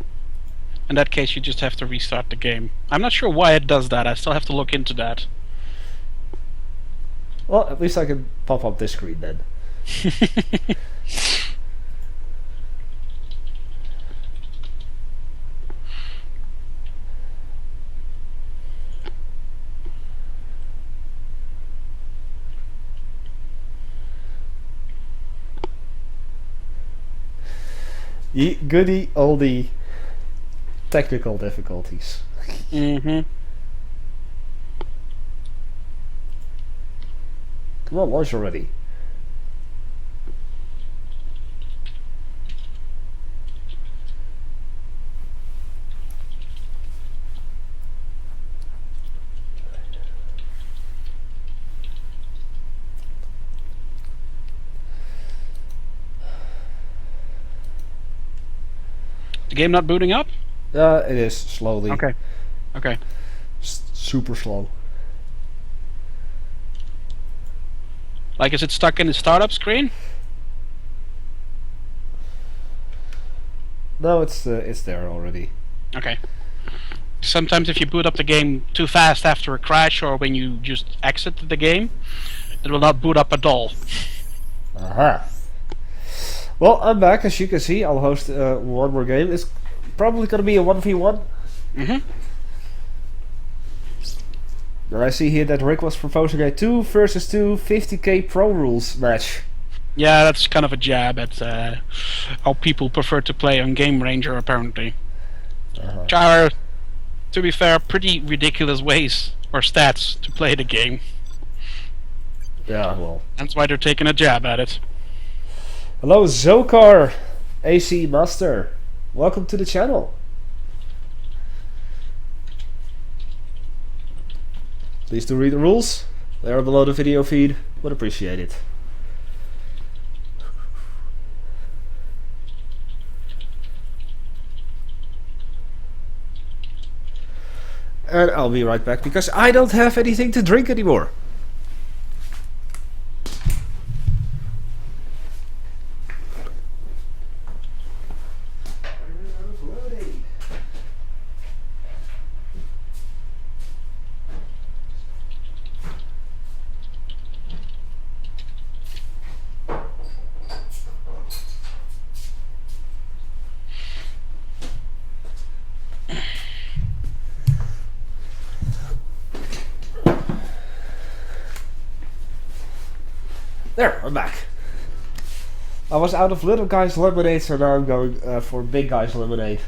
In that case, you just have to restart the game. I'm not sure why it does that. I still have to look into that. Well, at least I can pop up this screen then. Goody oldie technical difficulties. Mm-hmm. Come on, launch already. The game not booting up? It is slowly. Okay. Okay. Super slow. Like, is it stuck in the startup screen? No, it's there already. Okay. Sometimes if you boot up the game too fast after a crash or when you just exit the game, it will not boot up at all. Aha. Well, I'm back. As you can see, I'll host one more game. It's probably going to be a 1v1. Mm-hmm. And I see here that Rick was proposing a 2 versus 2 50k pro rules match. Yeah, that's kind of a jab at how people prefer to play on Game Ranger, apparently. Which are, to be fair, pretty ridiculous ways or stats to play the game. Yeah, well. That's why they're taking a jab at it. Hello, Zokar, AC Master. Welcome to the channel. Please do read the rules. They are below the video feed. Would appreciate it. And I'll be right back because I don't have anything to drink anymore. There, I'm back. I was out of little guys lemonade, so now I'm going for big guys lemonade.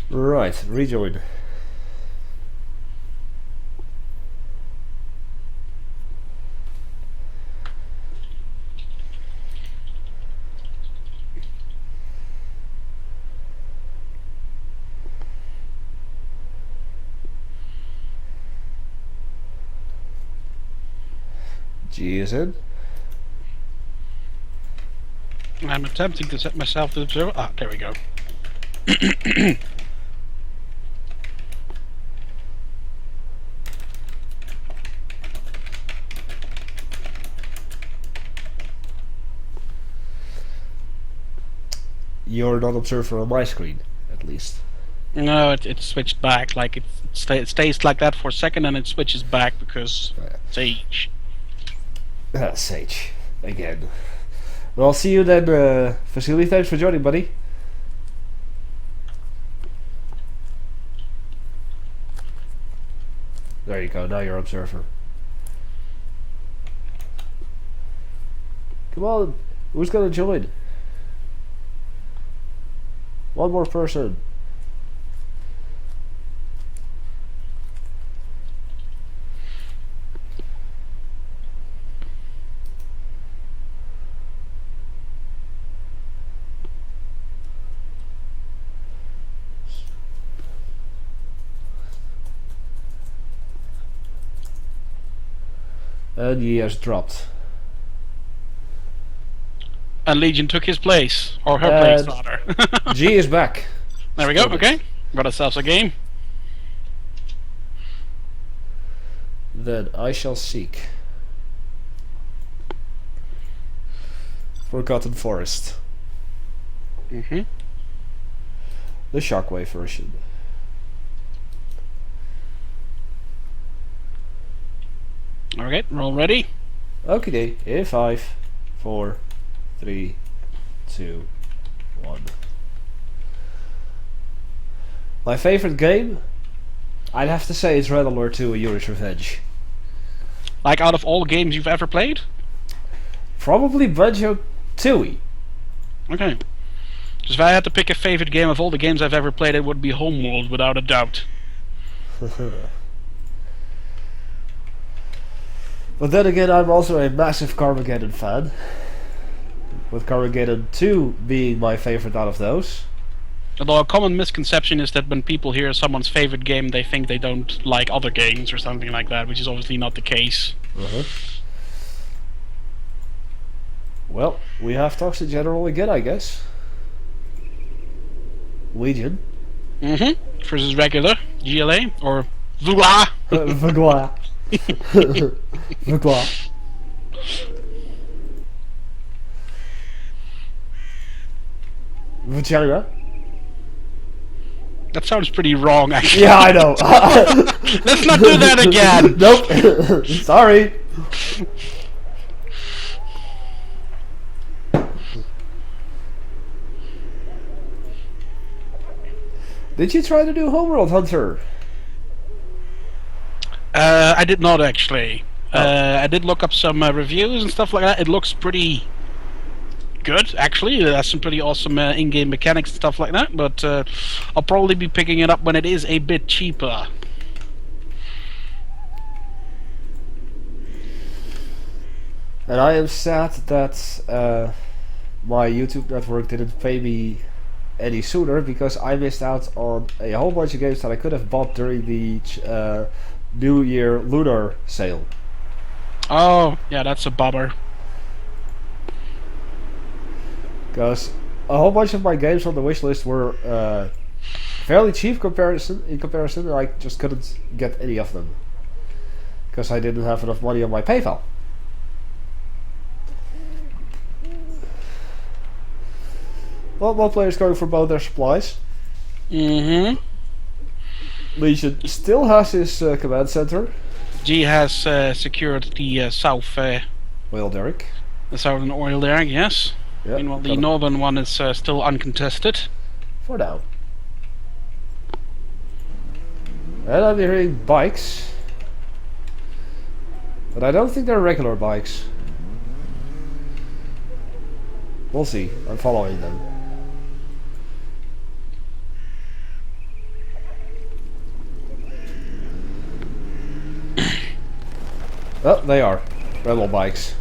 Right, rejoin. G is in. I'm attempting to set myself to observer. Ah, there we go. You're not observer on my screen, at least. No, it switched back. Like it stays like that for a second, and it switches back because Sage. Sage. Again. Well, I'll see you then, Vasily. Thanks for joining, buddy. There you go, now you're observer. Come on, who's gonna join? One more person. And he has dropped. And Legion took his place, or her place rather. G is back. There we go. Okay, got ourselves a game. Then I shall seek Forgotten Forest. Mm-hmm. The Shockwave version. Okay, we're all ready. Okay, in 5, 4, 3, 2, 1. My favorite game? I'd have to say it's Red Alert 2: A Yuri's Revenge. Like out of all games you've ever played? Probably Banjo-Tooie. Okay. Because if I had to pick a favorite game of all the games I've ever played, it would be Homeworld, without a doubt. But then again, I'm also a massive Carmageddon fan. With Carmageddon 2 being my favorite out of those. Although a common misconception is that when people hear someone's favorite game, they think they don't like other games or something like that, which is obviously not the case. Well, we have Toxin General again, I guess. Legion. Mm-hmm. Versus regular GLA or Vugla. Vugla. Vugla. Vagina. That sounds pretty wrong, actually. Yeah, I know. Let's not do that again. Nope. Sorry. Did you try to do Homeworld Hunter? I did not actually. I did look up some reviews and stuff like that. It looks pretty good, actually. It has some pretty awesome in-game mechanics and stuff like that. But I'll probably be picking it up when it is a bit cheaper. And I am sad that my YouTube network didn't pay me any sooner, because I missed out on a whole bunch of games that I could have bought during the New Year Lunar sale. Oh, yeah, that's a bummer. Because a whole bunch of my games on the wishlist were fairly cheap in comparison, and I just couldn't get any of them. Because I didn't have enough money on my PayPal. Well, one player's going for both their supplies. Mm-hmm. Legion still has his command center. G has secured the south... Oil derrick. The southern oil derrick, yes. Yep, Meanwhile, the northern one is still uncontested. For now. And I'm hearing bikes. But I don't think they're regular bikes. We'll see. I'm following them. Oh, they are. Rebel bikes.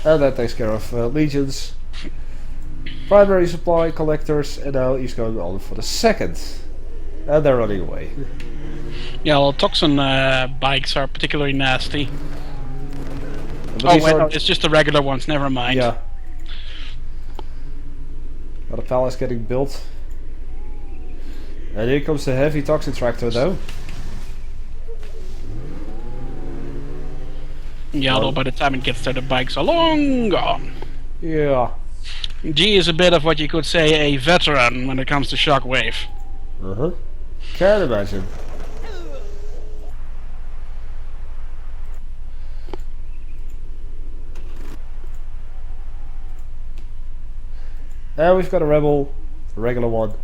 And that takes care of Legions. Primary supply, collectors, and now he's going on for the second. And they're running away. Yeah, well, Toxin bikes are particularly nasty. But Oh these wait, are- no, it's just the regular ones, never mind. Yeah. Got a palace getting built. And here comes the heavy Toxin tractor though. Yeah, although by the time it gets there, the bikes are long gone. Yeah. G is a bit of what you could say a veteran when it comes to Shockwave. Uh-huh. Can't imagine. And we've got a rebel, a regular one.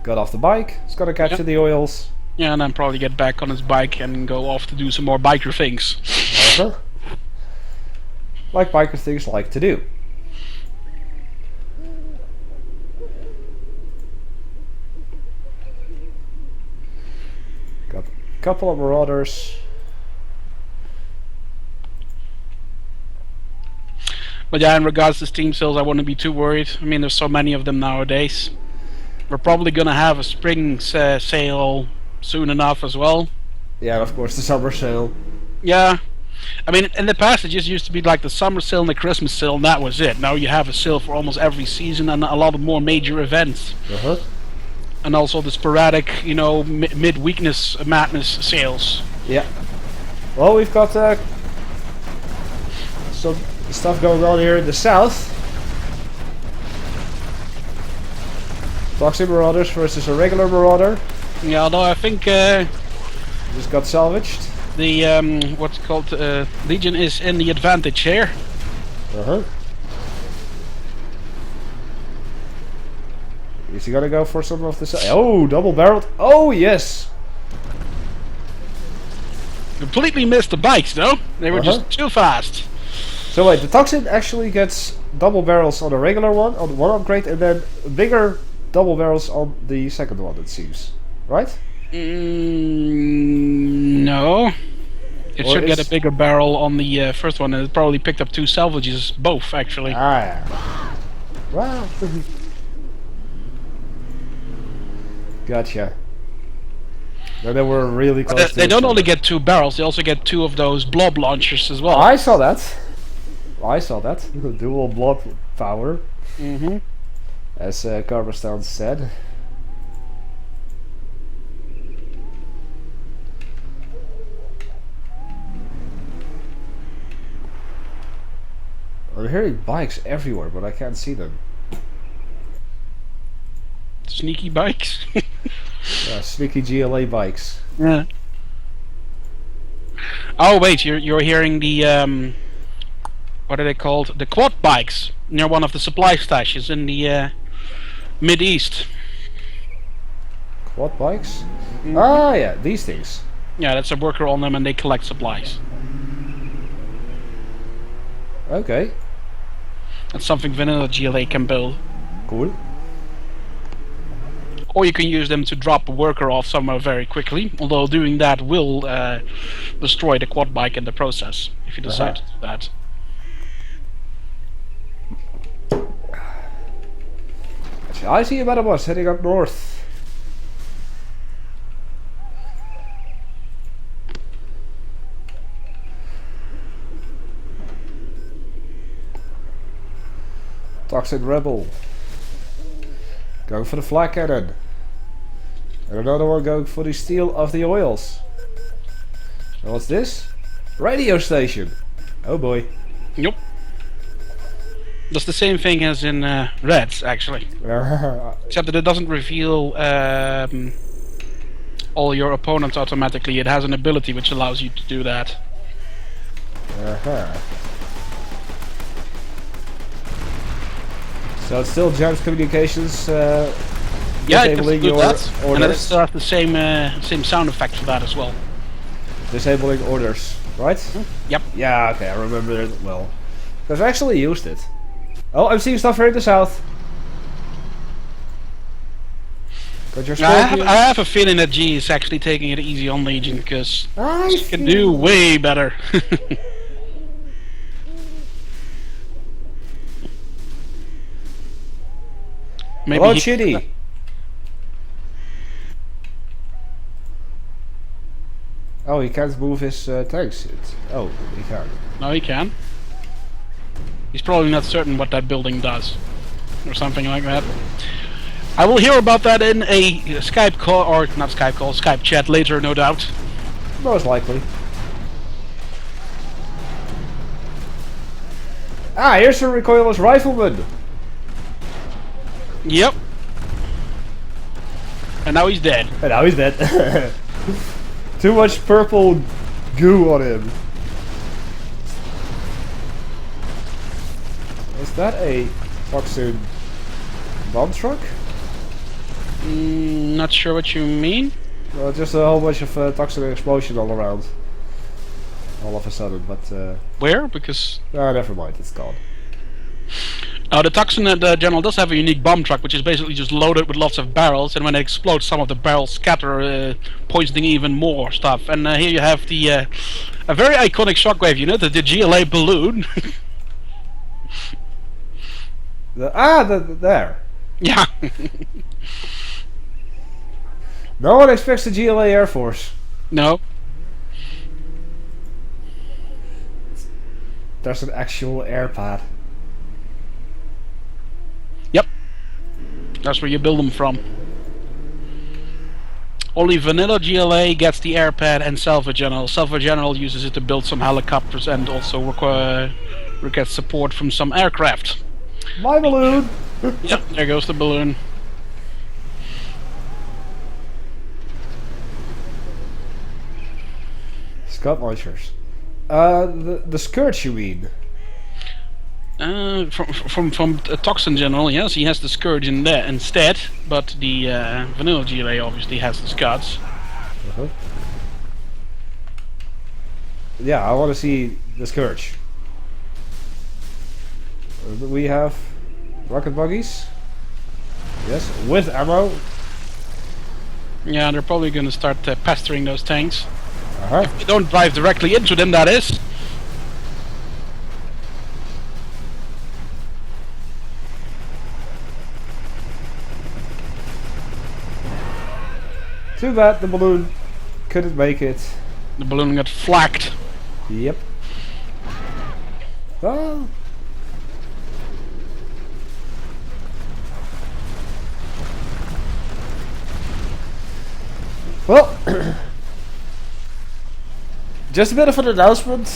Got off the bike, it's gonna catch in the oils. Yeah, and then probably get back on his bike and go off to do some more biker things. Uh-huh. Like biker things like to do. Got a couple of marauders. But yeah, in regards to Steam sales, I wouldn't be too worried. I mean, there's so many of them nowadays. We're probably gonna have a spring sale soon enough as well. Yeah, and of course the summer sale. Yeah. I mean, in the past it just used to be like the summer sale and the Christmas sale, and that was it. Now you have a sale for almost every season and a lot of more major events. Uh-huh. And also the sporadic, you know, mid-weakness madness sales. Yeah. Well, we've got some stuff going on here in the south. Toxic Marauders versus a regular Marauder. Yeah, although I think Just got salvaged. the what's called Legion is in the advantage here. Uh-huh. Is he gonna go for some of the... Oh, double barreled. Oh, yes. Completely missed the bikes though. They were just too fast. So wait, the Toxin actually gets double barrels on a regular one, on one upgrade, and then bigger double barrels on the second one, it seems. Right? No. It Or should get is- a bigger barrel on the first one, and it probably picked up 2 salvages, both actually. Ah, yeah. Wow. Gotcha. No, they were really close to They each don't other. only get 2 barrels, they also get 2 of those blob launchers as well. I saw that. I saw that. Dual blood power, Mm-hmm. as Carverstone said. I'm hearing bikes everywhere, but I can't see them. Sneaky bikes. Sneaky GLA bikes. Yeah. Oh wait, you're hearing the what are they called? The quad bikes near one of the supply stashes in the mid-east. Quad bikes? Ah, yeah, these things. Yeah, that's a worker on them, and they collect supplies. Okay, That's something vanilla GLA can build. cool. Or you can use them to drop a worker off somewhere very quickly, although doing that will destroy the quad bike in the process, if you decide to do that. I see a battle bus heading up north. Toxin Rebel. Going for the flag cannon. And another one going for the steal of the oils. And what's this? Radio station. Oh boy. Yep. That's the same thing as in Reds, actually. Except that it doesn't reveal all your opponents automatically. It has an ability which allows you to do that. So it's still James Communications Yeah, it can disabling do your that. And it orders. still has the same sound effect for that as well. Disabling orders, right? Yep. Yeah, okay, I remember it well. Because I actually used it. Oh, I'm seeing stuff here in the south. Got your I Scorpions. have a feeling that G is actually taking it easy on Legion, because I it can do way better. Hello, Chitty. Oh, he can't move his tanks. Oh, he can. No, he can. He's probably not certain what that building does. Or something like that. I will hear about that in a Skype call, or not Skype call, Skype chat later, no doubt. Most likely. Ah, here's a recoilless rifleman. Yep. And now he's dead. And now he's dead. Too much purple goo on him. Is that a Toxin bomb truck? Not sure what you mean. Well, just a whole bunch of Toxin explosion all around. All of a sudden, but Where? Because never mind, it's gone. the Toxin General does have a unique bomb truck, which is basically just loaded with lots of barrels, and when it explodes, some of the barrels scatter, poisoning even more stuff. And here you have the a very iconic Shockwave unit, the GLA balloon. There. Yeah. No one expects the GLA Air Force. No. There's an actual air pad. Yep. That's where you build them from. Only vanilla GLA gets the air pad and Salva General. Salva General uses it to build some helicopters and also gets support from some aircraft. My balloon! Yep, there goes the balloon. Scud launchers. The Scourge, you mean? From Toxin General, yes, he has the Scourge in there instead, but the vanilla GLA obviously has the Scuds. Yeah, I want to see the Scourge. We have rocket buggies. Yes, with ammo. Yeah, they're probably going to start pestering those tanks. If you don't drive directly into them, that is. Too bad the balloon couldn't make it. The balloon got flaked. Yep. Oh. Well, just a bit of an announcement.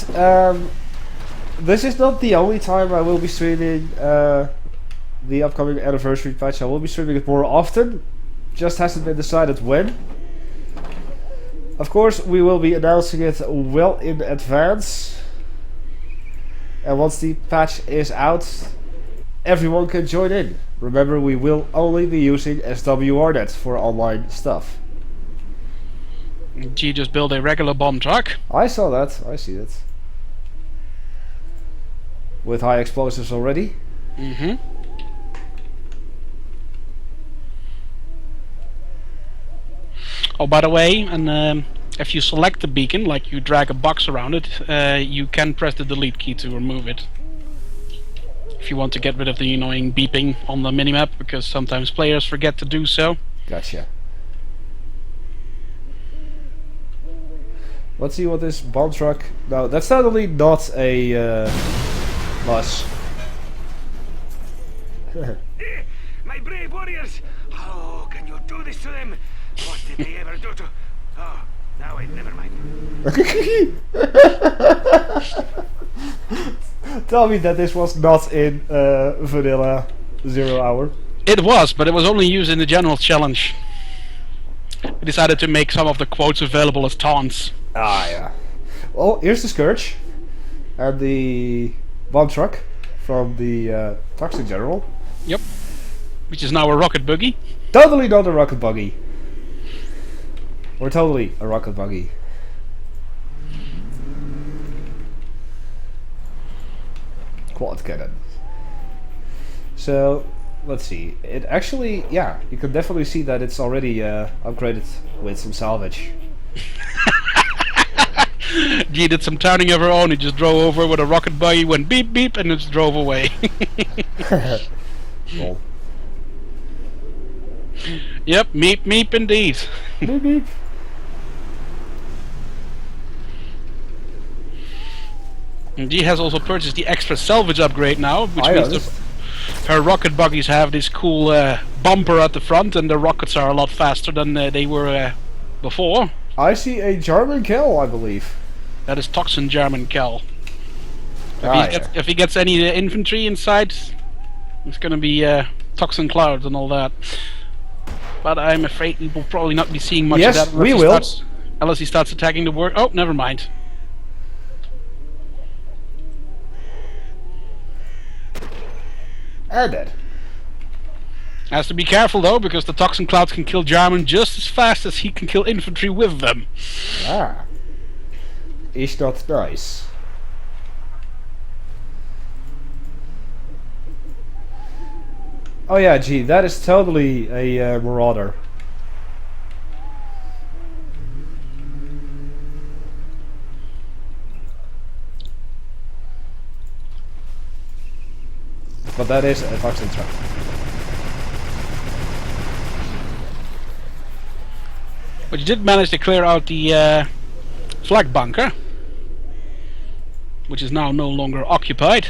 This is not the only time I will be streaming the upcoming anniversary patch. I will be streaming it more often. Just hasn't been decided when. Of course, we will be announcing it well in advance. And once the patch is out, everyone can join in. Remember, we will only be using SWRnet for online stuff. G just built a regular bomb truck. I saw that. I see it. With high explosives already. Mm-hmm. Oh, by the way, and if you select the beacon, like you drag a box around it, you can press the delete key to remove it. If you want to get rid of the annoying beeping on the minimap, because sometimes players forget to do so. Gotcha. Let's see what this bomb truck... No, that's certainly not a bus. My brave warriors! How can you do this to them? What did they ever do to... Oh, now never mind. Tell me that this was not in vanilla 0 hour. It was, but it was only used in the general challenge. I decided to make some of the quotes available as taunts. Ah, yeah. Well, here's the Scourge. And the bomb truck from the Toxin General. Yep. Which is now a rocket buggy. Totally not a rocket buggy. Or totally a rocket buggy. Quad cannon. So, let's see. It actually, yeah, you can definitely see that it's already upgraded with some salvage. G did some turning of her own. He just drove over with a rocket buggy, went beep beep, and just drove away. Well. Yep, meep meep indeed. Meep meep. And G has also purchased the extra salvage upgrade now, which I means noticed. her rocket buggies have this cool bumper at the front, and the rockets are a lot faster than they were before. I see a German kill, I believe. That is Toxin German Cal. Yeah. If he gets any infantry inside, it's gonna be Toxin clouds and all that. But I'm afraid we will probably not be seeing much Yes, of that we will. Unless he starts attacking the work. Oh, never mind. And dead. Has to be careful though, because the Toxin clouds can kill German just as fast as he can kill infantry with them. Ah. Is not nice. Oh yeah, gee, that is totally a marauder. But that is a Toxin trap. But you did manage to clear out the flag bunker, which is now no longer occupied.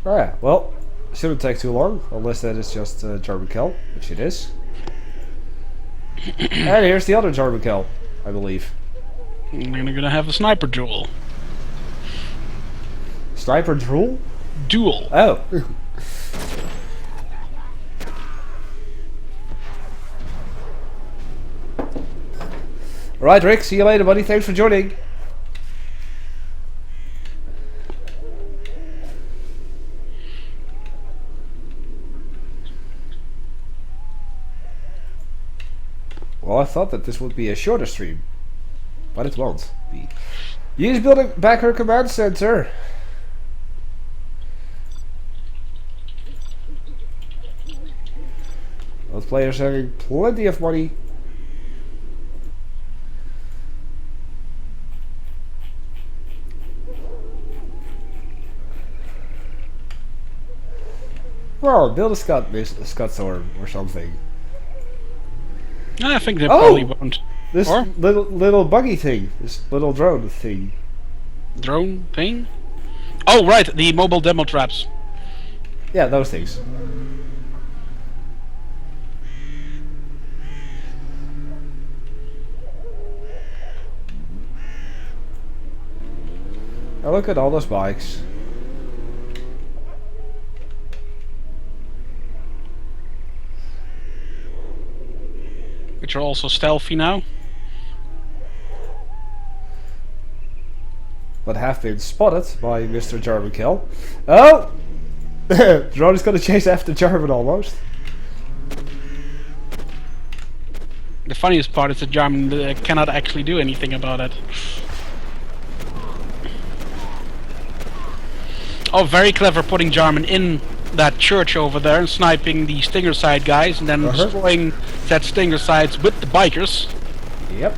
Alright, well, shouldn't take too long, unless that is just a German kill, which it is. And here's the other German kill, I believe. We're gonna have a sniper duel. Sniper drool? Duel. Oh. Alright, Rick, see you later, buddy. Thanks for joining. Well, I thought that this would be a shorter stream, but it won't be. Use building back her command center. Those players having plenty of money. Well, build a Scott Storm or something. I think they Oh! probably won't. This Or? little buggy thing, this little drone thing. Drone thing? Oh, right, the mobile demo traps. Yeah, those things. Now look at all those bikes. Which are also stealthy now. But have been spotted by Mr. German Kill. Oh! Drone is gonna chase after German almost. The funniest part is that German cannot actually do anything about it. Oh, very clever putting German in that church over there and sniping the Stinger side guys and then destroying that Stinger sides with the bikers. Yep.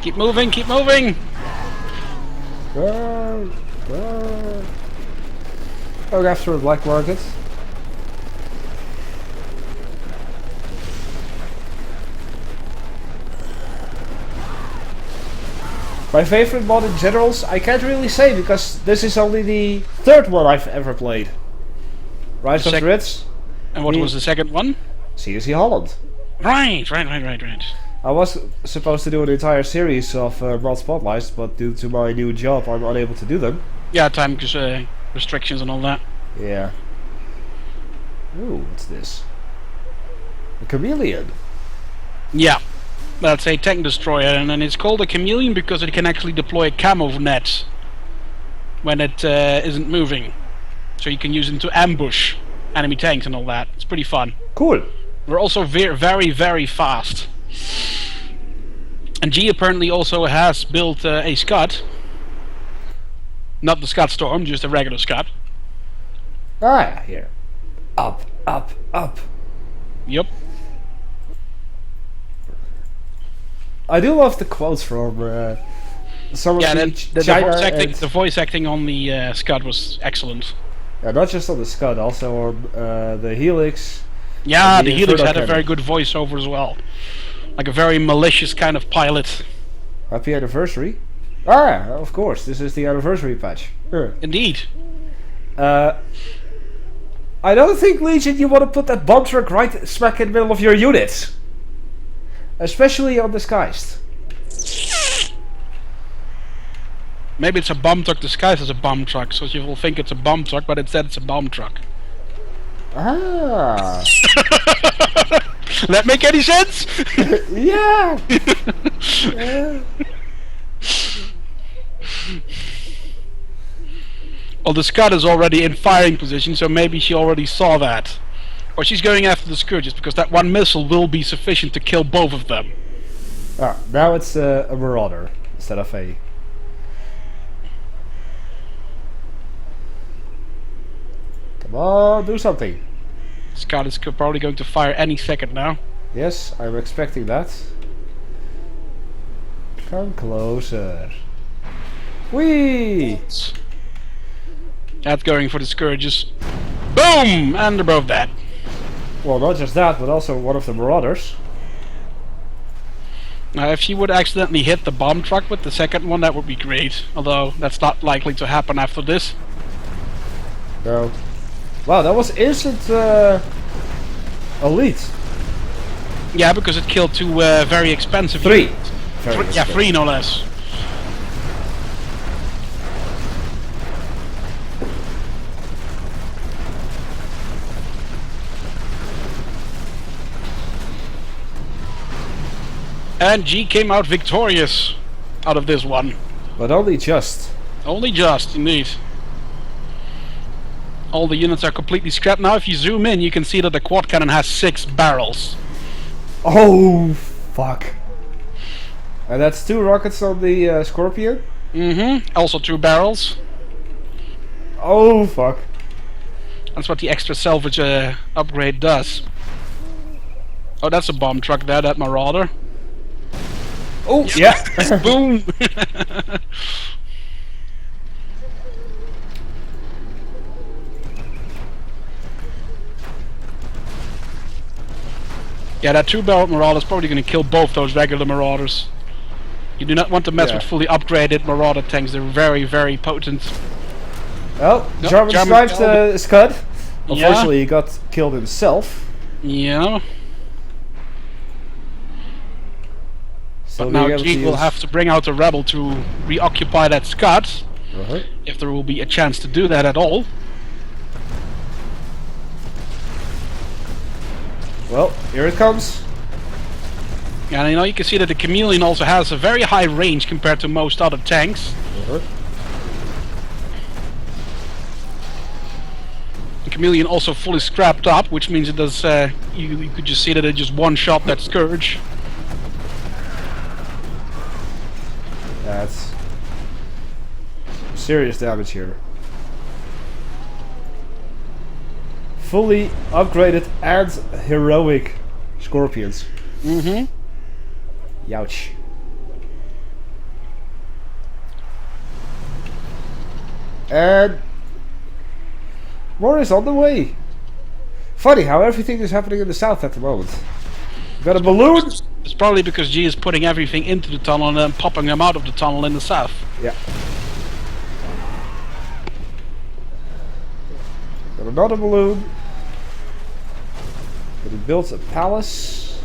Keep moving, keep moving! Go after a black market. My favorite mod in generals, I can't really say because this is only the third one I've ever played. Rise of the Ritz. And what was the second one? CSC Holland. Right. I was supposed to do an entire series of mod spotlights, but due to my new job I'm unable to do them. Yeah, time restrictions and all that. Yeah. Ooh, what's this? A chameleon. Yeah. That's a tank destroyer, and then it's called a chameleon because it can actually deploy a camo net when it isn't moving. So you can use it to ambush enemy tanks and all that. It's pretty fun. Cool. We're also very, very fast. And G apparently also has built a Scud. Not the Scud Storm, just a regular Scud. Ah, yeah, here. Up, up, up. Yup. I do love the quotes from some of Yeah, the the China voice acting on the Scud was excellent. Not just on the Scud, also on the Helix. Yeah, and the Helix Inferno had a cannon. very good voiceover as well. Like a very malicious kind of pilot. Happy anniversary. Ah, of course, this is the anniversary patch. Sure. Indeed. I don't think, Legion, you want to put that bomb truck right smack in the middle of your units. Especially on Disguised. Maybe it's a bomb truck disguised as a bomb truck, so you will think it's a bomb truck, but instead it's a bomb truck. Ah. That make any sense? Yeah. Yeah. Well, the Scud is already in firing position, so maybe she already saw that. Or she's going after the Scourges, because that one missile will be sufficient to kill both of them. Ah, now it's a Marauder instead of a... Come on, do something. Scud is probably going to fire any second now. Yes, I'm expecting that. Come closer. Whee! That's going for the Scourges. Boom! And they're both dead. Well, not just that, but also one of the Marauders. Now, if she would accidentally hit the bomb truck with the second one, that would be great. Although, that's not likely to happen after this. No. Wow, that was instant elite. Yeah, because it killed two very expensive Three. units. Very Yeah, expensive. 3 no less. And G came out victorious out of this one. But only just. Only just, indeed. All the units are completely scrapped. Now if you zoom in, you can see that the quad cannon has 6 barrels. Oh, fuck. And that's 2 rockets on the Scorpion? Mm-hmm. Also 2 barrels. Oh, fuck. That's what the extra salvage upgrade does. Oh, that's a bomb truck there, that Marauder. Oh, yeah. Boom! Yeah, that 2-barrel Marauder is probably going to kill both those regular Marauders. You do not want to mess Yeah. with fully upgraded Marauder tanks. They're very, very potent. Well, Nope, Jarvan Jarvan sniped killed Scud. Yeah. Unfortunately, he got killed himself. Yeah. So But now being able G to will use- have to bring out a rebel to reoccupy that Scud, Uh-huh. if there will be a chance to do that at all. Well, here it comes. And you know, you can see that the Chameleon also has a very high range compared to most other tanks. Uh-huh. The Chameleon also fully scrapped up, which means it does. You could just see that it just one-shot that Scourge. That's serious damage here. Fully upgraded and heroic Scorpions. Mm-hmm. Youch. And more is on the way. Funny how everything is happening in the south at the moment. We got a balloon. It's probably because G is putting everything into the tunnel and then popping them out of the tunnel in the south. Yeah. Got another balloon. But he builds a palace.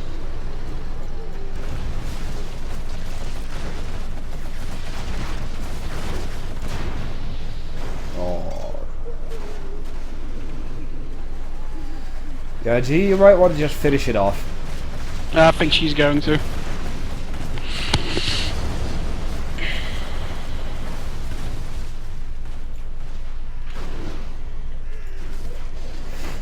Oh. Yeah, G, you might want to just finish it off. I think she's going to.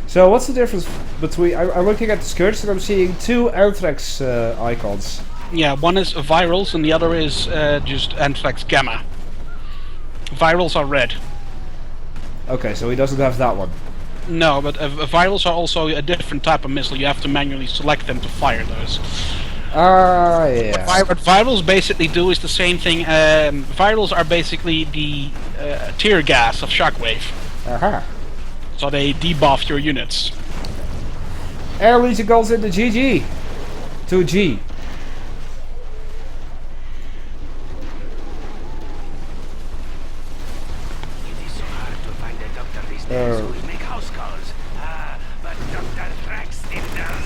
So what's the difference between... I'm looking at the skirts and I'm seeing 2 Anthrax icons. Yeah, one is virals and the other is just Anthrax Gamma. Virals are red. Okay, so he doesn't have that one. No, but virals are also a different type of missile. You have to manually select them to fire those. Ah, yeah. What virals basically do is the same thing. Virals are basically the tear gas of Shockwave. Aha. So they debuff your units. Air Legion goes into GG. To G. It is so hard to find a doctor these days who will make house calls. But Dr. Thrax still does.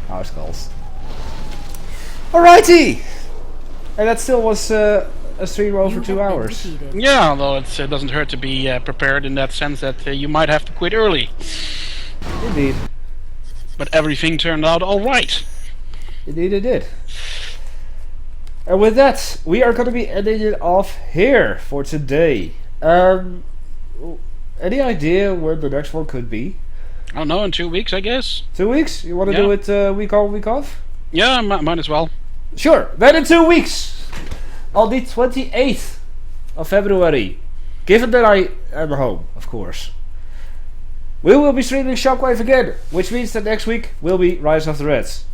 House calls. Alrighty! And that still was a stream over You 2 have been hours. defeated. Yeah, although it doesn't hurt to be prepared in that sense that you might have to quit early. Indeed. But everything turned out alright. Indeed it did. And with that, we are going to be ending it off here for today. Any idea when the next one could be? I don't know, in 2 weeks, I guess. 2 weeks? You want to Yeah. do it week on, week off? Yeah, might as well. Sure, then in 2 weeks! On the 28th of February. Given that I am home, of course. We will be streaming Shockwave again, which means that next week will be Rise of the Reds.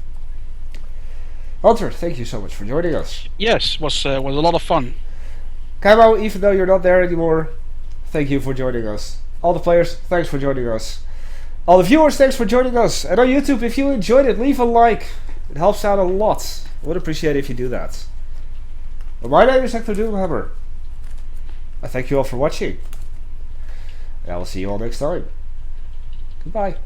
Hunter, thank you so much for joining us. Yes, was a lot of fun. Camo, even though you're not there anymore, thank you for joining us. All the players, thanks for joining us. All the viewers, thanks for joining us. And on YouTube, if you enjoyed it, leave a like. It helps out a lot. I would appreciate it if you do that. But my name is Hecthor Doomhammer. I thank you all for watching. And I will see you all next time. Goodbye.